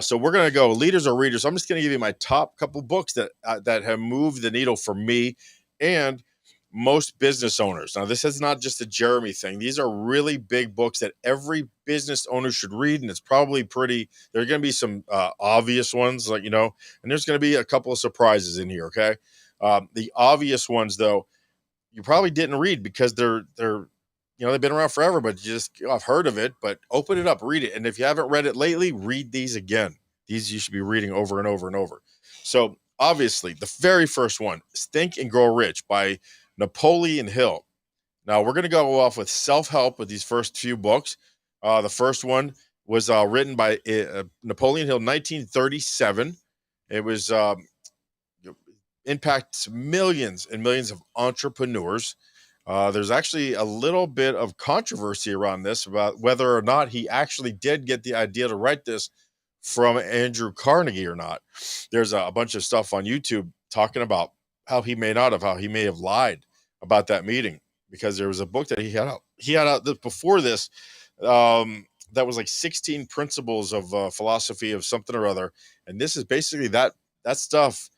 So we're going to go leaders are readers. I'm just going to give you my top couple books that have moved the needle for me and most business owners. Now, this is not just a Jeremy thing. These are really big books that every business owner should read, and it's probably there are going to be some obvious ones, like, and there's going to be a couple of surprises in here, okay? The obvious ones, though, you probably didn't read because they've been around forever, but I've heard of it, but open it up, read it. And if you haven't read it lately, read these again. These you should be reading over and over and over. So obviously, the very first one is Think and Grow Rich by Napoleon Hill. Now, we're going to go off with self-help with these first few books. The first one was written by Napoleon Hill in 1937. It was impacts millions and millions of entrepreneurs. There's actually a little bit of controversy around this about whether or not he actually did get the idea to write this from Andrew Carnegie or not. There's a bunch of stuff on YouTube talking about how he may have lied about that meeting, because there was a book that he had out before this that was like 16 principles of philosophy of something or other, and this is basically that stuff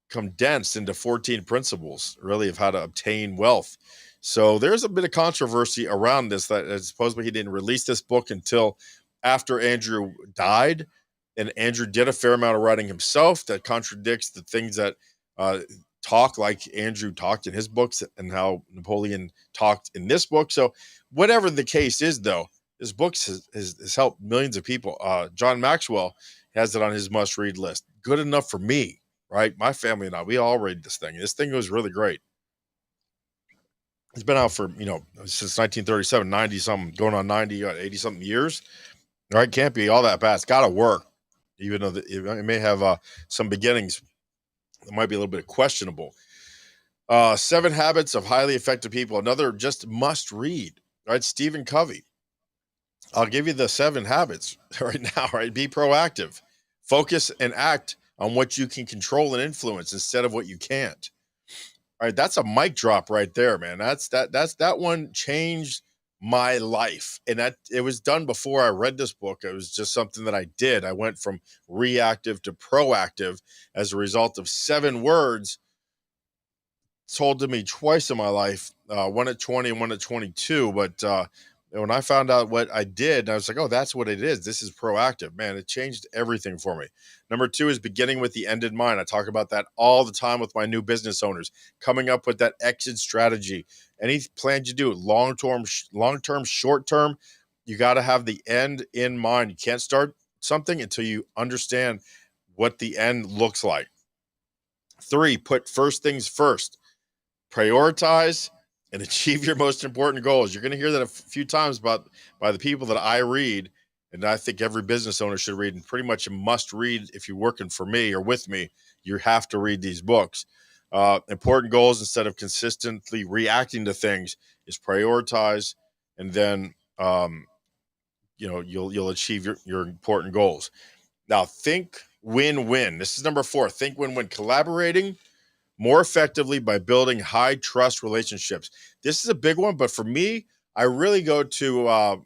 condensed into 14 principles, really, of how to obtain wealth. So there's a bit of controversy around this, that supposedly he didn't release this book until after Andrew died, and Andrew did a fair amount of writing himself that contradicts the things that talk like Andrew talked in his books and how Napoleon talked in this book. So whatever the case is, though, this book has helped millions of people. John Maxwell has it on his must-read list. Good enough for me, right? My family and I, we all read this thing. This thing was really great. It's been out for, since 1937, 90-something, going on 90, 80-something years. Right? Can't be all that bad. It's got to work, even though it may have some beginnings that might be a little bit questionable. 7 Habits of Highly Effective People, another just must read, right? Stephen Covey. I'll give you the 7 habits right now, right? Be proactive. Focus and act on what you can control and influence instead of what you can't. All right, that's a mic drop right there, man. That one changed my life. And that it was done before I read this book. It was just something that I did. I went from reactive to proactive as a result of 7 words told to me twice in my life, one at 20 and one at 22. But when I found out what I did, I was like, oh, that's what it is. This is proactive. Man, it changed everything for me. Number 2 is beginning with the end in mind. I talk about that all the time with my new business owners, coming up with that exit strategy. Any plan you do, long-term, short-term, you got to have the end in mind. You can't start something until you understand what the end looks like. 3, put first things first. Prioritize and achieve your most important goals. You're going to hear that a few times by the people that I read, and I think every business owner should read, and pretty much a must read if you're working for me or with me. You have to read these books. Important goals, instead of consistently reacting to things, is prioritize, and then you'll achieve your important goals. Now, think win-win. This is number 4. Think win-win. Collaborating more effectively by building high trust relationships. This is a big one, but for me, I really go to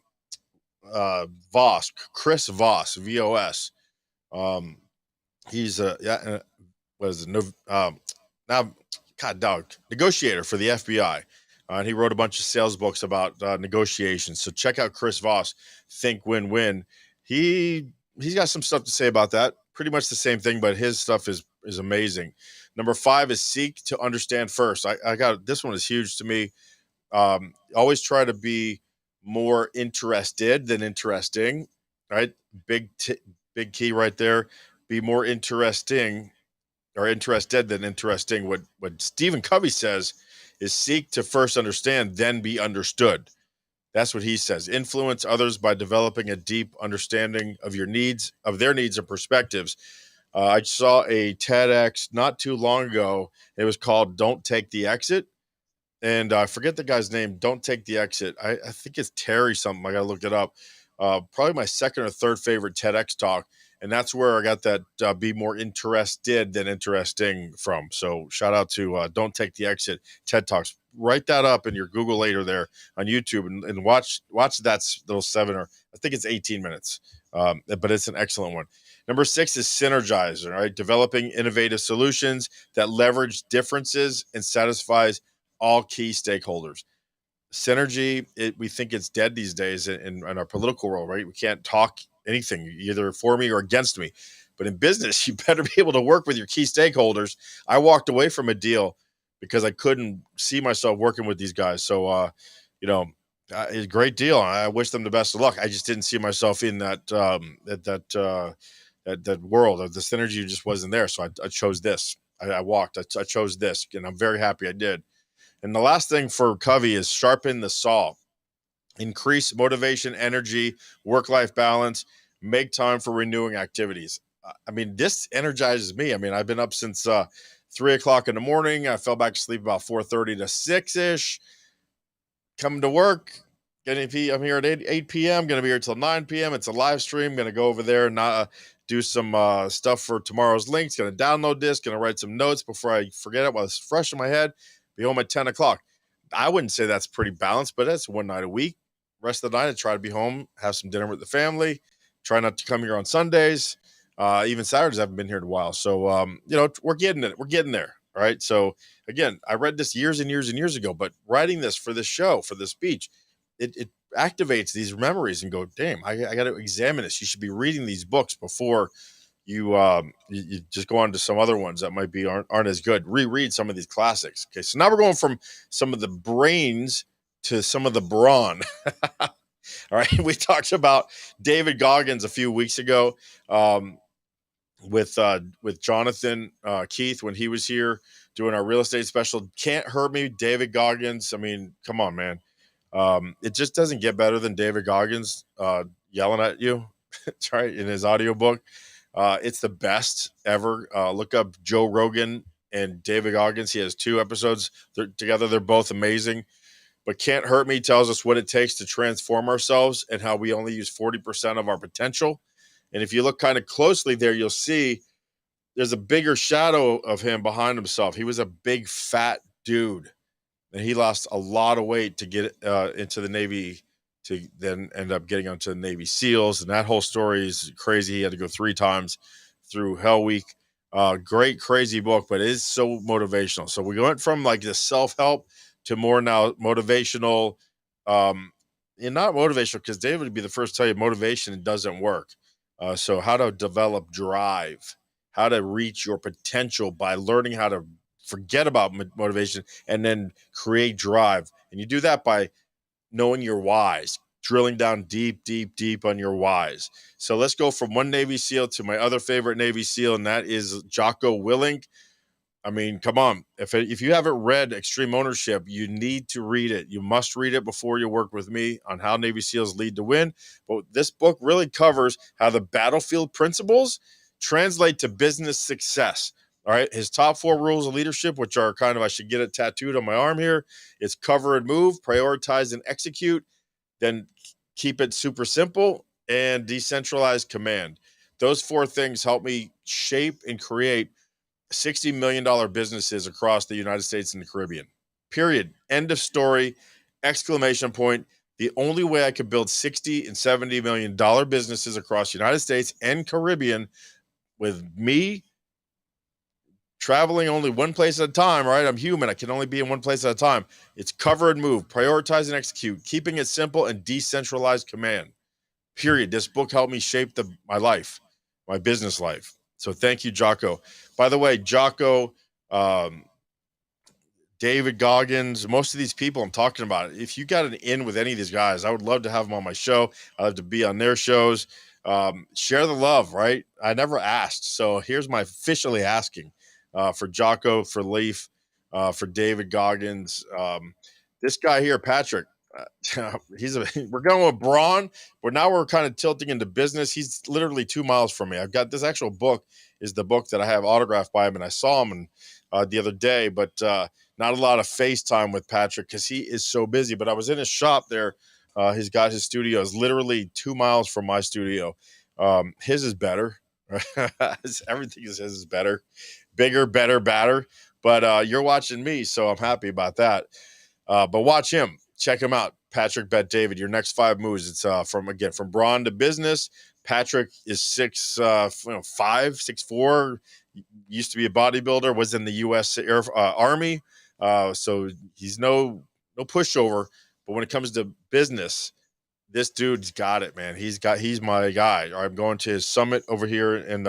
Voss, Chris Voss, VOS. He's what is it? Now, God, dog, negotiator for the FBI. And he wrote a bunch of sales books about negotiations. So check out Chris Voss, Think Win-Win. He's got some stuff to say about that. Pretty much the same thing, but his stuff is amazing. Number 5 is seek to understand first. I got this one is huge to me. Always try to be more interested than interesting. Right, big key right there. Be more interesting or interested than interesting. What Stephen Covey says is seek to first understand, then be understood. That's what he says. Influence others by developing a deep understanding of their needs and perspectives. I saw a TEDx not too long ago. It was called "Don't Take the Exit," and I forget the guy's name. Don't take the exit. I think it's Terry something. I gotta look it up. Probably my second or third favorite TEDx talk, and that's where I got that be more interested than interesting from. So shout out to Don't Take the Exit TED Talks. Write that up in your Google later there on YouTube and watch that little 7 or I think it's 18 minutes. But it's an excellent one. Number 6 is Synergize, right? Developing innovative solutions that leverage differences and satisfies all key stakeholders. Synergy, we think it's dead these days in our political world, right? We can't talk anything either for me or against me. But in business, you better be able to work with your key stakeholders. I walked away from a deal because I couldn't see myself working with these guys. So, it's a great deal. I wish them the best of luck. I just didn't see myself in that world. The synergy just wasn't there. So I chose this. I chose this, and I'm very happy I did. And the last thing for Covey is sharpen the saw. Increase motivation, energy, work-life balance, make time for renewing activities. I mean, this energizes me. I mean, I've been up since 3 o'clock in the morning. I fell back to sleep about 4:30 to 6-ish. Coming to work. I'm here at 8 p.m. Going to be here till 9 p.m. It's a live stream. Going to go over there and do some stuff for tomorrow's links. Going to download this. Going to write some notes before I forget it while it's fresh in my head. Be home at 10 o'clock. I wouldn't say that's pretty balanced, but that's one night a week. Rest of the night, I try to be home, have some dinner with the family. Try not to come here on Sundays. Even Saturdays, I haven't been here in a while. So, we're getting it. We're getting there. All right. So, again, I read this years and years and years ago, but writing this for this show, for this speech, it activates these memories and go, damn, I got to examine this. You should be reading these books before you just go on to some other ones that might be aren't as good. Reread some of these classics. Okay, so now we're going from some of the brains to some of the brawn. All right, we talked about David Goggins a few weeks ago with Jonathan Keith when he was here doing our real estate special. Can't Hurt Me, David Goggins. I mean, come on, man. It just doesn't get better than David Goggins yelling at you. That's right, in his audiobook. It's the best ever. Look up Joe Rogan and David Goggins. He has 2 episodes together. They're both amazing. But Can't Hurt Me tells us what it takes to transform ourselves and how we only use 40% of our potential. And if you look kind of closely there, you'll see there's a bigger shadow of him behind himself. He was a big, fat dude, and he lost a lot of weight to get into the Navy, to then end up getting onto the Navy SEALs. And that whole story is crazy. He had to go 3 times through Hell Week. Great, crazy book, but it is so motivational. So we went from like the self-help to more now motivational, and not motivational, because David would be the first to tell you motivation doesn't work. So how to develop drive, how to reach your potential by learning how to forget about motivation and then create drive. And you do that by knowing your whys, drilling down deep, deep, deep on your whys. So let's go from one Navy SEAL to my other favorite Navy SEAL, and that is Jocko Willink. I mean, come on. If you haven't read Extreme Ownership, you need to read it. You must read it before you work with me on how Navy SEALs lead to win. But this book really covers how the battlefield principles translate to business success. All right. His top 4 rules of leadership, which are kind of, I should get it tattooed on my arm here. It's cover and move, prioritize and execute, then keep it super simple, and decentralized command. Those 4 things help me shape and create $60 million businesses across the United States and the Caribbean. Period. End of story. Exclamation point. The only way I could build $60 and $70 million businesses across the United States and Caribbean with me traveling only one place at a time, right? I'm human. I can only be in one place at a time. It's cover and move, prioritize and execute, keeping it simple, and decentralized command. Period. This book helped me shape my life, my business life. So thank you, Jocko. By the way, Jocko, David Goggins, most of these people I'm talking about, if you got an in with any of these guys, I would love to have them on my show. I'd love to be on their shows. Share the love, right? I never asked. So here's my officially asking for Jocko, for Leaf, for David Goggins. This guy here, Patrick, we're going with Braun, but now we're kind of tilting into business. He's literally 2 miles from me. I've got this actual book is the book that I have autographed by him, and I saw him the other day, but not a lot of FaceTime with Patrick because he is so busy. But I was in his shop there. His studio is literally 2 miles from my studio. His is better. Everything his is better, bigger, better, badder. But you're watching me, so I'm happy about that. But watch him. Check him out. Patrick Bet David. Your next 5 moves. It's from brawn to business. Patrick is 6'5", 6'4". Used to be a bodybuilder. Was in the U.S. Army. So he's no pushover. But when it comes to business, this dude's got it, man. He's my guy. I'm going to his summit over here in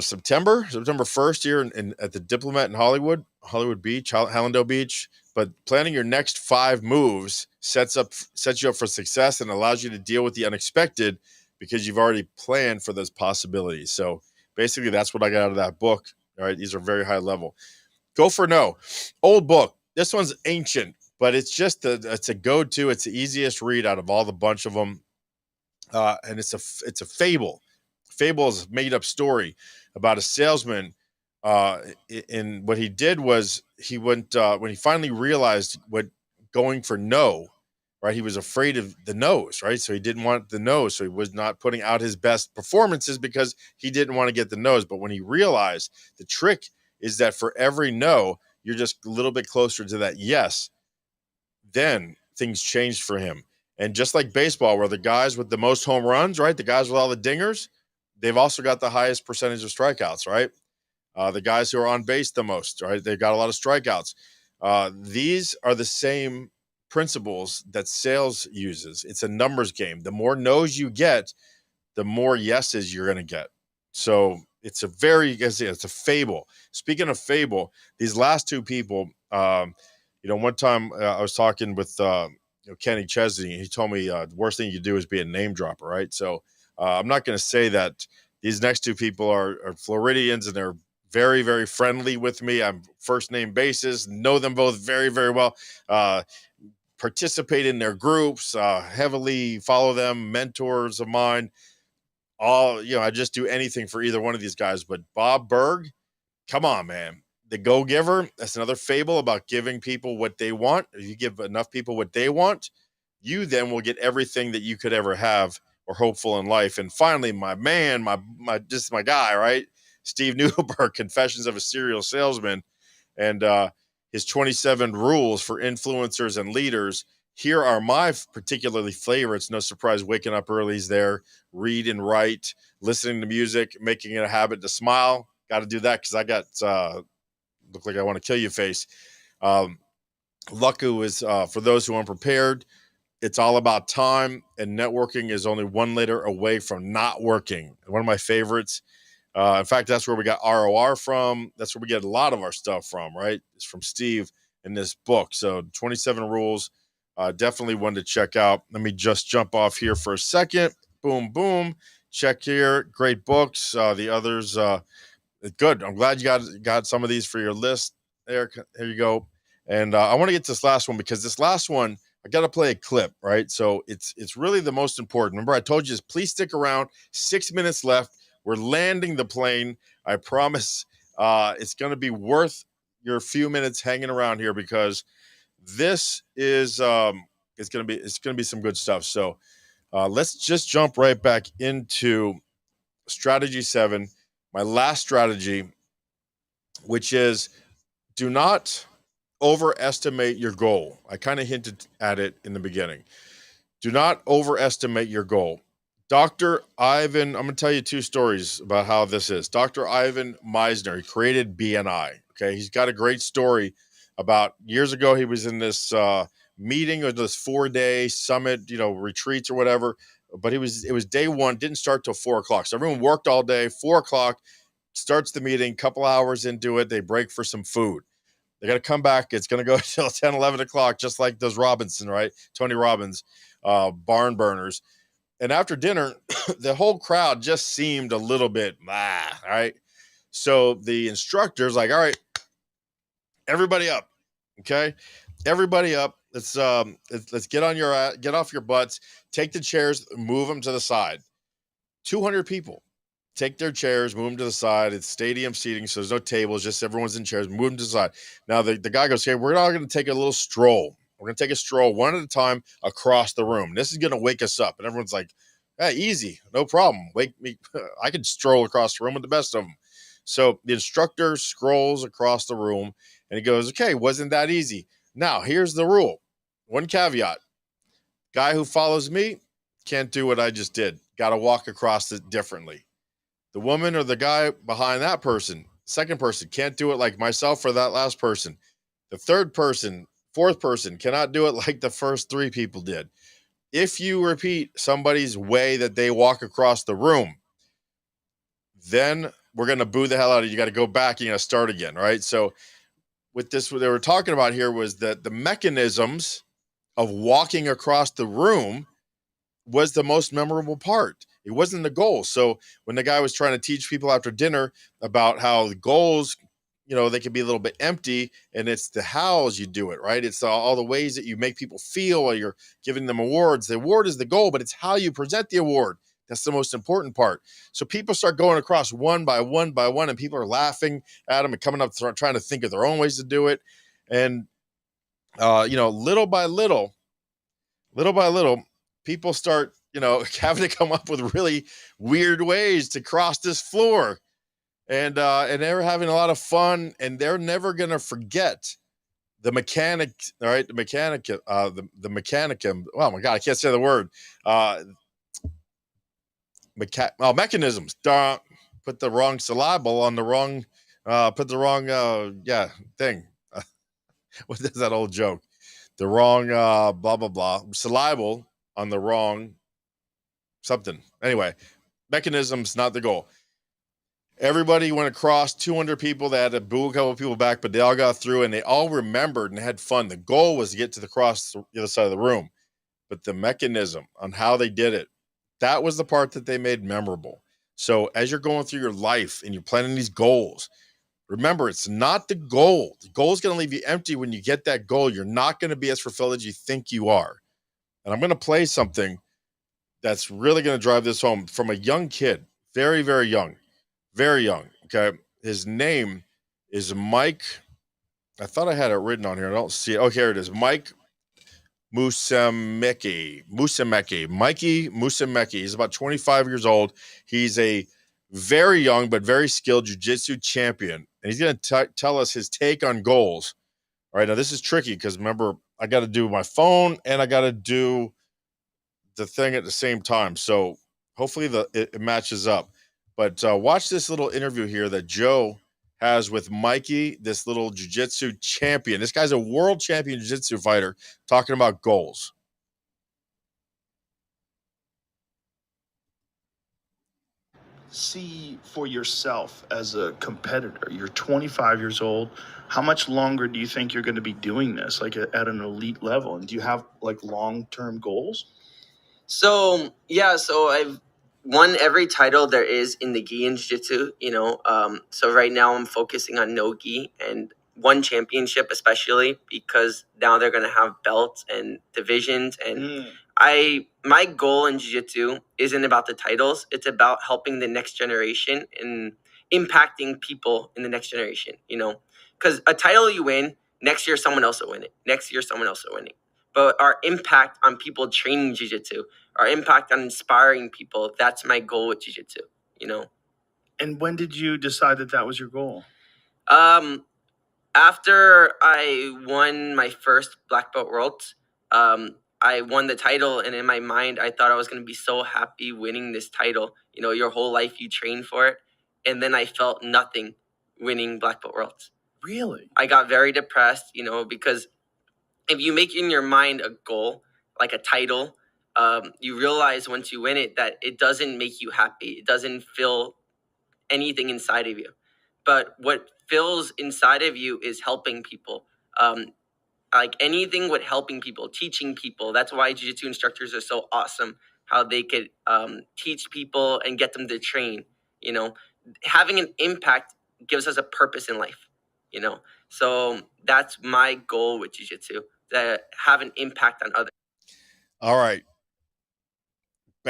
September 1st here at the Diplomat in Hollywood Beach, Hallandale Beach. But planning your next 5 moves sets you up for success and allows you to deal with the unexpected because you've already planned for those possibilities. So basically that's what I got out of that book. All right. These are very high level. Go for no. Old book. This one's ancient, but it's just it's a go-to. It's the easiest read out of all the bunch of them. And it's a fable. Fable is a made-up story about a salesman. And what he did was he went when he finally realized what going for no, right? He was afraid of the no's, right? So he didn't want the no's. So he was not putting out his best performances because he didn't want to get the no's. But when he realized the trick is that for every no, you're just a little bit closer to that yes, then things changed for him. And just like baseball, where the guys with the most home runs, right? The guys with all the dingers, they've also got the highest percentage of strikeouts, right? The guys who are on base the most, right? They've got a lot of strikeouts. These are the same principles that sales uses. It's a numbers game. The more no's you get, the more yeses you're going to get. So it's a fable. Speaking of fable, these last 2 people, one time I was talking with Kenny Chesney. He told me the worst thing you do is be a name dropper, right? So I'm not going to say that these next 2 people are Floridians and they're very, very friendly with me. I'm first name basis, know them both very, very well. Participate in their groups, heavily follow them, mentors of mine. I just do anything for either one of these guys. But Bob Berg, come on, man. The go-giver, that's another fable about giving people what they want. If you give enough people what they want, you then will get everything that you could ever have or hopeful in life. And finally, my man, my guy, right? Steve Nudelberg, Confessions of a Serial Salesman, and his 27 rules for influencers and leaders. Here are my particularly favorites. No surprise, waking up early is there. Read and write, listening to music, making it a habit to smile. Got to do that because I got look like I want to kill you face. Luck is for those who aren't prepared. It's all about time, and networking is only 1 letter away from not working. One of my favorites. In fact, that's where we got ROR from. That's where we get a lot of our stuff from, right? It's from Steve in this book. So 27 rules Definitely one to check out. Let me just jump off here for a second. Boom, boom. Check here. Great books. The others, good. I'm glad you got some of these for your list. There you go. And I want to get to this last one because this last one, I got to play a clip, right? So it's really the most important. Remember, I told you, please stick around. 6 minutes left. We're landing the plane. I promise it's going to be worth your few minutes hanging around here because this is it's going to be some good stuff. So let's just jump right back into strategy 7, my last strategy, which is do not overestimate your goal. I kind of hinted at it in the beginning. Do not overestimate your goal. Dr. Ivan, I'm going to tell you 2 stories about how this is. Dr. Ivan Meisner, he created BNI. Okay. He's got a great story about years ago. He was in this meeting or this 4-day summit, retreats or whatever. But it was day 1, didn't start till 4:00. So everyone worked all day. 4:00 starts the meeting, couple hours into it. They break for some food. They got to come back. It's going to go till 10, 11 o'clock, just like those Robinson, right? Tony Robbins, barn burners. And after dinner, the whole crowd just seemed a little bit, right? So the instructor's like, all right, everybody up. Okay. Everybody up. Let's get off your butts, take the chairs, move them to the side. 200 people. Take their chairs, move them to the side. It's stadium seating, so there's no tables, just everyone's in chairs. Move them to the side. Now, the guy goes, hey, we're all going to take a little stroll. We're going to take a stroll one at a time across the room. This is going to wake us up. And everyone's like, hey, easy, no problem. Wake me. I could stroll across the room with the best of them. So the instructor scrolls across the room, and he goes, okay, wasn't that easy? Now, here's the rule. One caveat. Guy who follows me can't do what I just did. Got to walk across it differently. The woman or the guy behind that person, second person, can't do it like myself or that last person. The third person, fourth person cannot do it like the first 3 people did. If you repeat somebody's way that they walk across the room, then we're going to boo the hell out of you. You got to go back. You got to start again, right? So with this, what they were talking about here was that the mechanisms of walking across the room was the most memorable part. It wasn't the goal. So when the guy was trying to teach people after dinner about how the goals, they can be a little bit empty, and it's the hows you do it, right? It's all the ways that you make people feel while you're giving them awards. The award is the goal, but it's how you present the award. That's the most important part. So people start going across one by one by one, and people are laughing at them and coming up trying to think of their own ways to do it. And, little by little, people start, having to come up with really weird ways to cross this floor. And they're having a lot of fun, and they're never going to forget the mechanic. All right. The mechanicum. Oh my God. I can't say the word. Mechanisms. Put the wrong syllable on the wrong, put the wrong, thing. What is that old joke? The wrong, blah, blah, blah. Syllable on the wrong something. Anyway, mechanisms, not the goal. Everybody went across 200 people. They had to boo a couple of people back, but they all got through and they all remembered and had fun. The goal was to get to the other side of the room, but the mechanism on how they did it, that was the part that they made memorable. So as you're going through your life and you're planning these goals, remember, it's not the goal. The goal is going to leave you empty when you get that goal. You're not going to be as fulfilled as you think you are. And I'm going to play something that's really going to drive this home from a young kid, very, very young. Very young. Okay. His name is Mike. I thought I had it written on here. I don't see it. Oh, here it is. Mike Musumeci. Mikey Musumeci. He's about 25 years old. He's a very young but very skilled jiu-jitsu champion. And he's going to tell us his take on goals. All right. Now, this is tricky because remember, I got to do my phone and I got to do the thing at the same time. So hopefully it matches up. But watch this little interview here that Joe has with Mikey, this little jiu-jitsu champion. This guy's a world champion jiu-jitsu fighter talking about goals. see for yourself as a competitor? You're 25 years old. How much longer do you think you're going to be doing this, like at an elite level? And do you have like long-term goals? So I've won every title there is in the gi and jiu-jitsu, so right now I'm focusing on no gi and one championship, especially because now they're going to have belts and divisions. And my goal in jiu-jitsu isn't about the titles. It's about helping the next generation and impacting people in the next generation, because a title you win, next year someone else will win it, next year someone else will win it. But our impact on people training jiu-jitsu, our impact on inspiring people, that's my goal with jiu-jitsu, And when did you decide that that was your goal? After I won my first black belt worlds, I won the title, and in my mind I thought I was going to be so happy winning this title. Your whole life you train for it, and then I felt nothing winning black belt worlds. Really? I got very depressed, because if you make in your mind a goal, like a title, you realize once you win it that it doesn't make you happy. It doesn't fill anything inside of you. But what fills inside of you is helping people. Like anything with helping people, teaching people. That's why jiu-jitsu instructors are so awesome. How they could teach people and get them to train. Having an impact gives us a purpose in life. So that's my goal with jiu-jitsu, to have an impact on others. All right.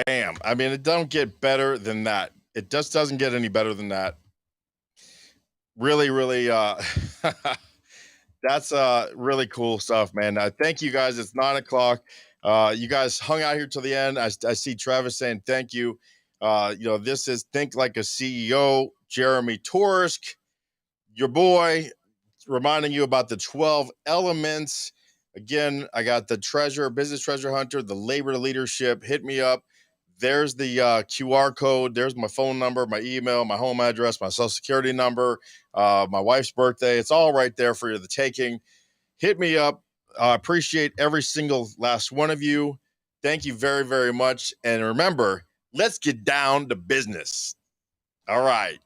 Bam. I mean, it don't get better than that. It just doesn't get any better than that. Really, really, that's really cool stuff, man. Thank you guys. It's 9:00. You guys hung out here till the end. I see Travis saying thank you. This is Think Like a CEO, Jeremy Torisk, your boy, reminding you about the 12 elements. Again, I got the business treasure hunter, the labor to leadership. Hit me up. There's the QR code. There's my phone number, my email, my home address, my social security number, my wife's birthday. It's all right there for you, the taking. Hit me up. I appreciate every single last one of you. Thank you very, very much. And remember, let's get down to business. All right.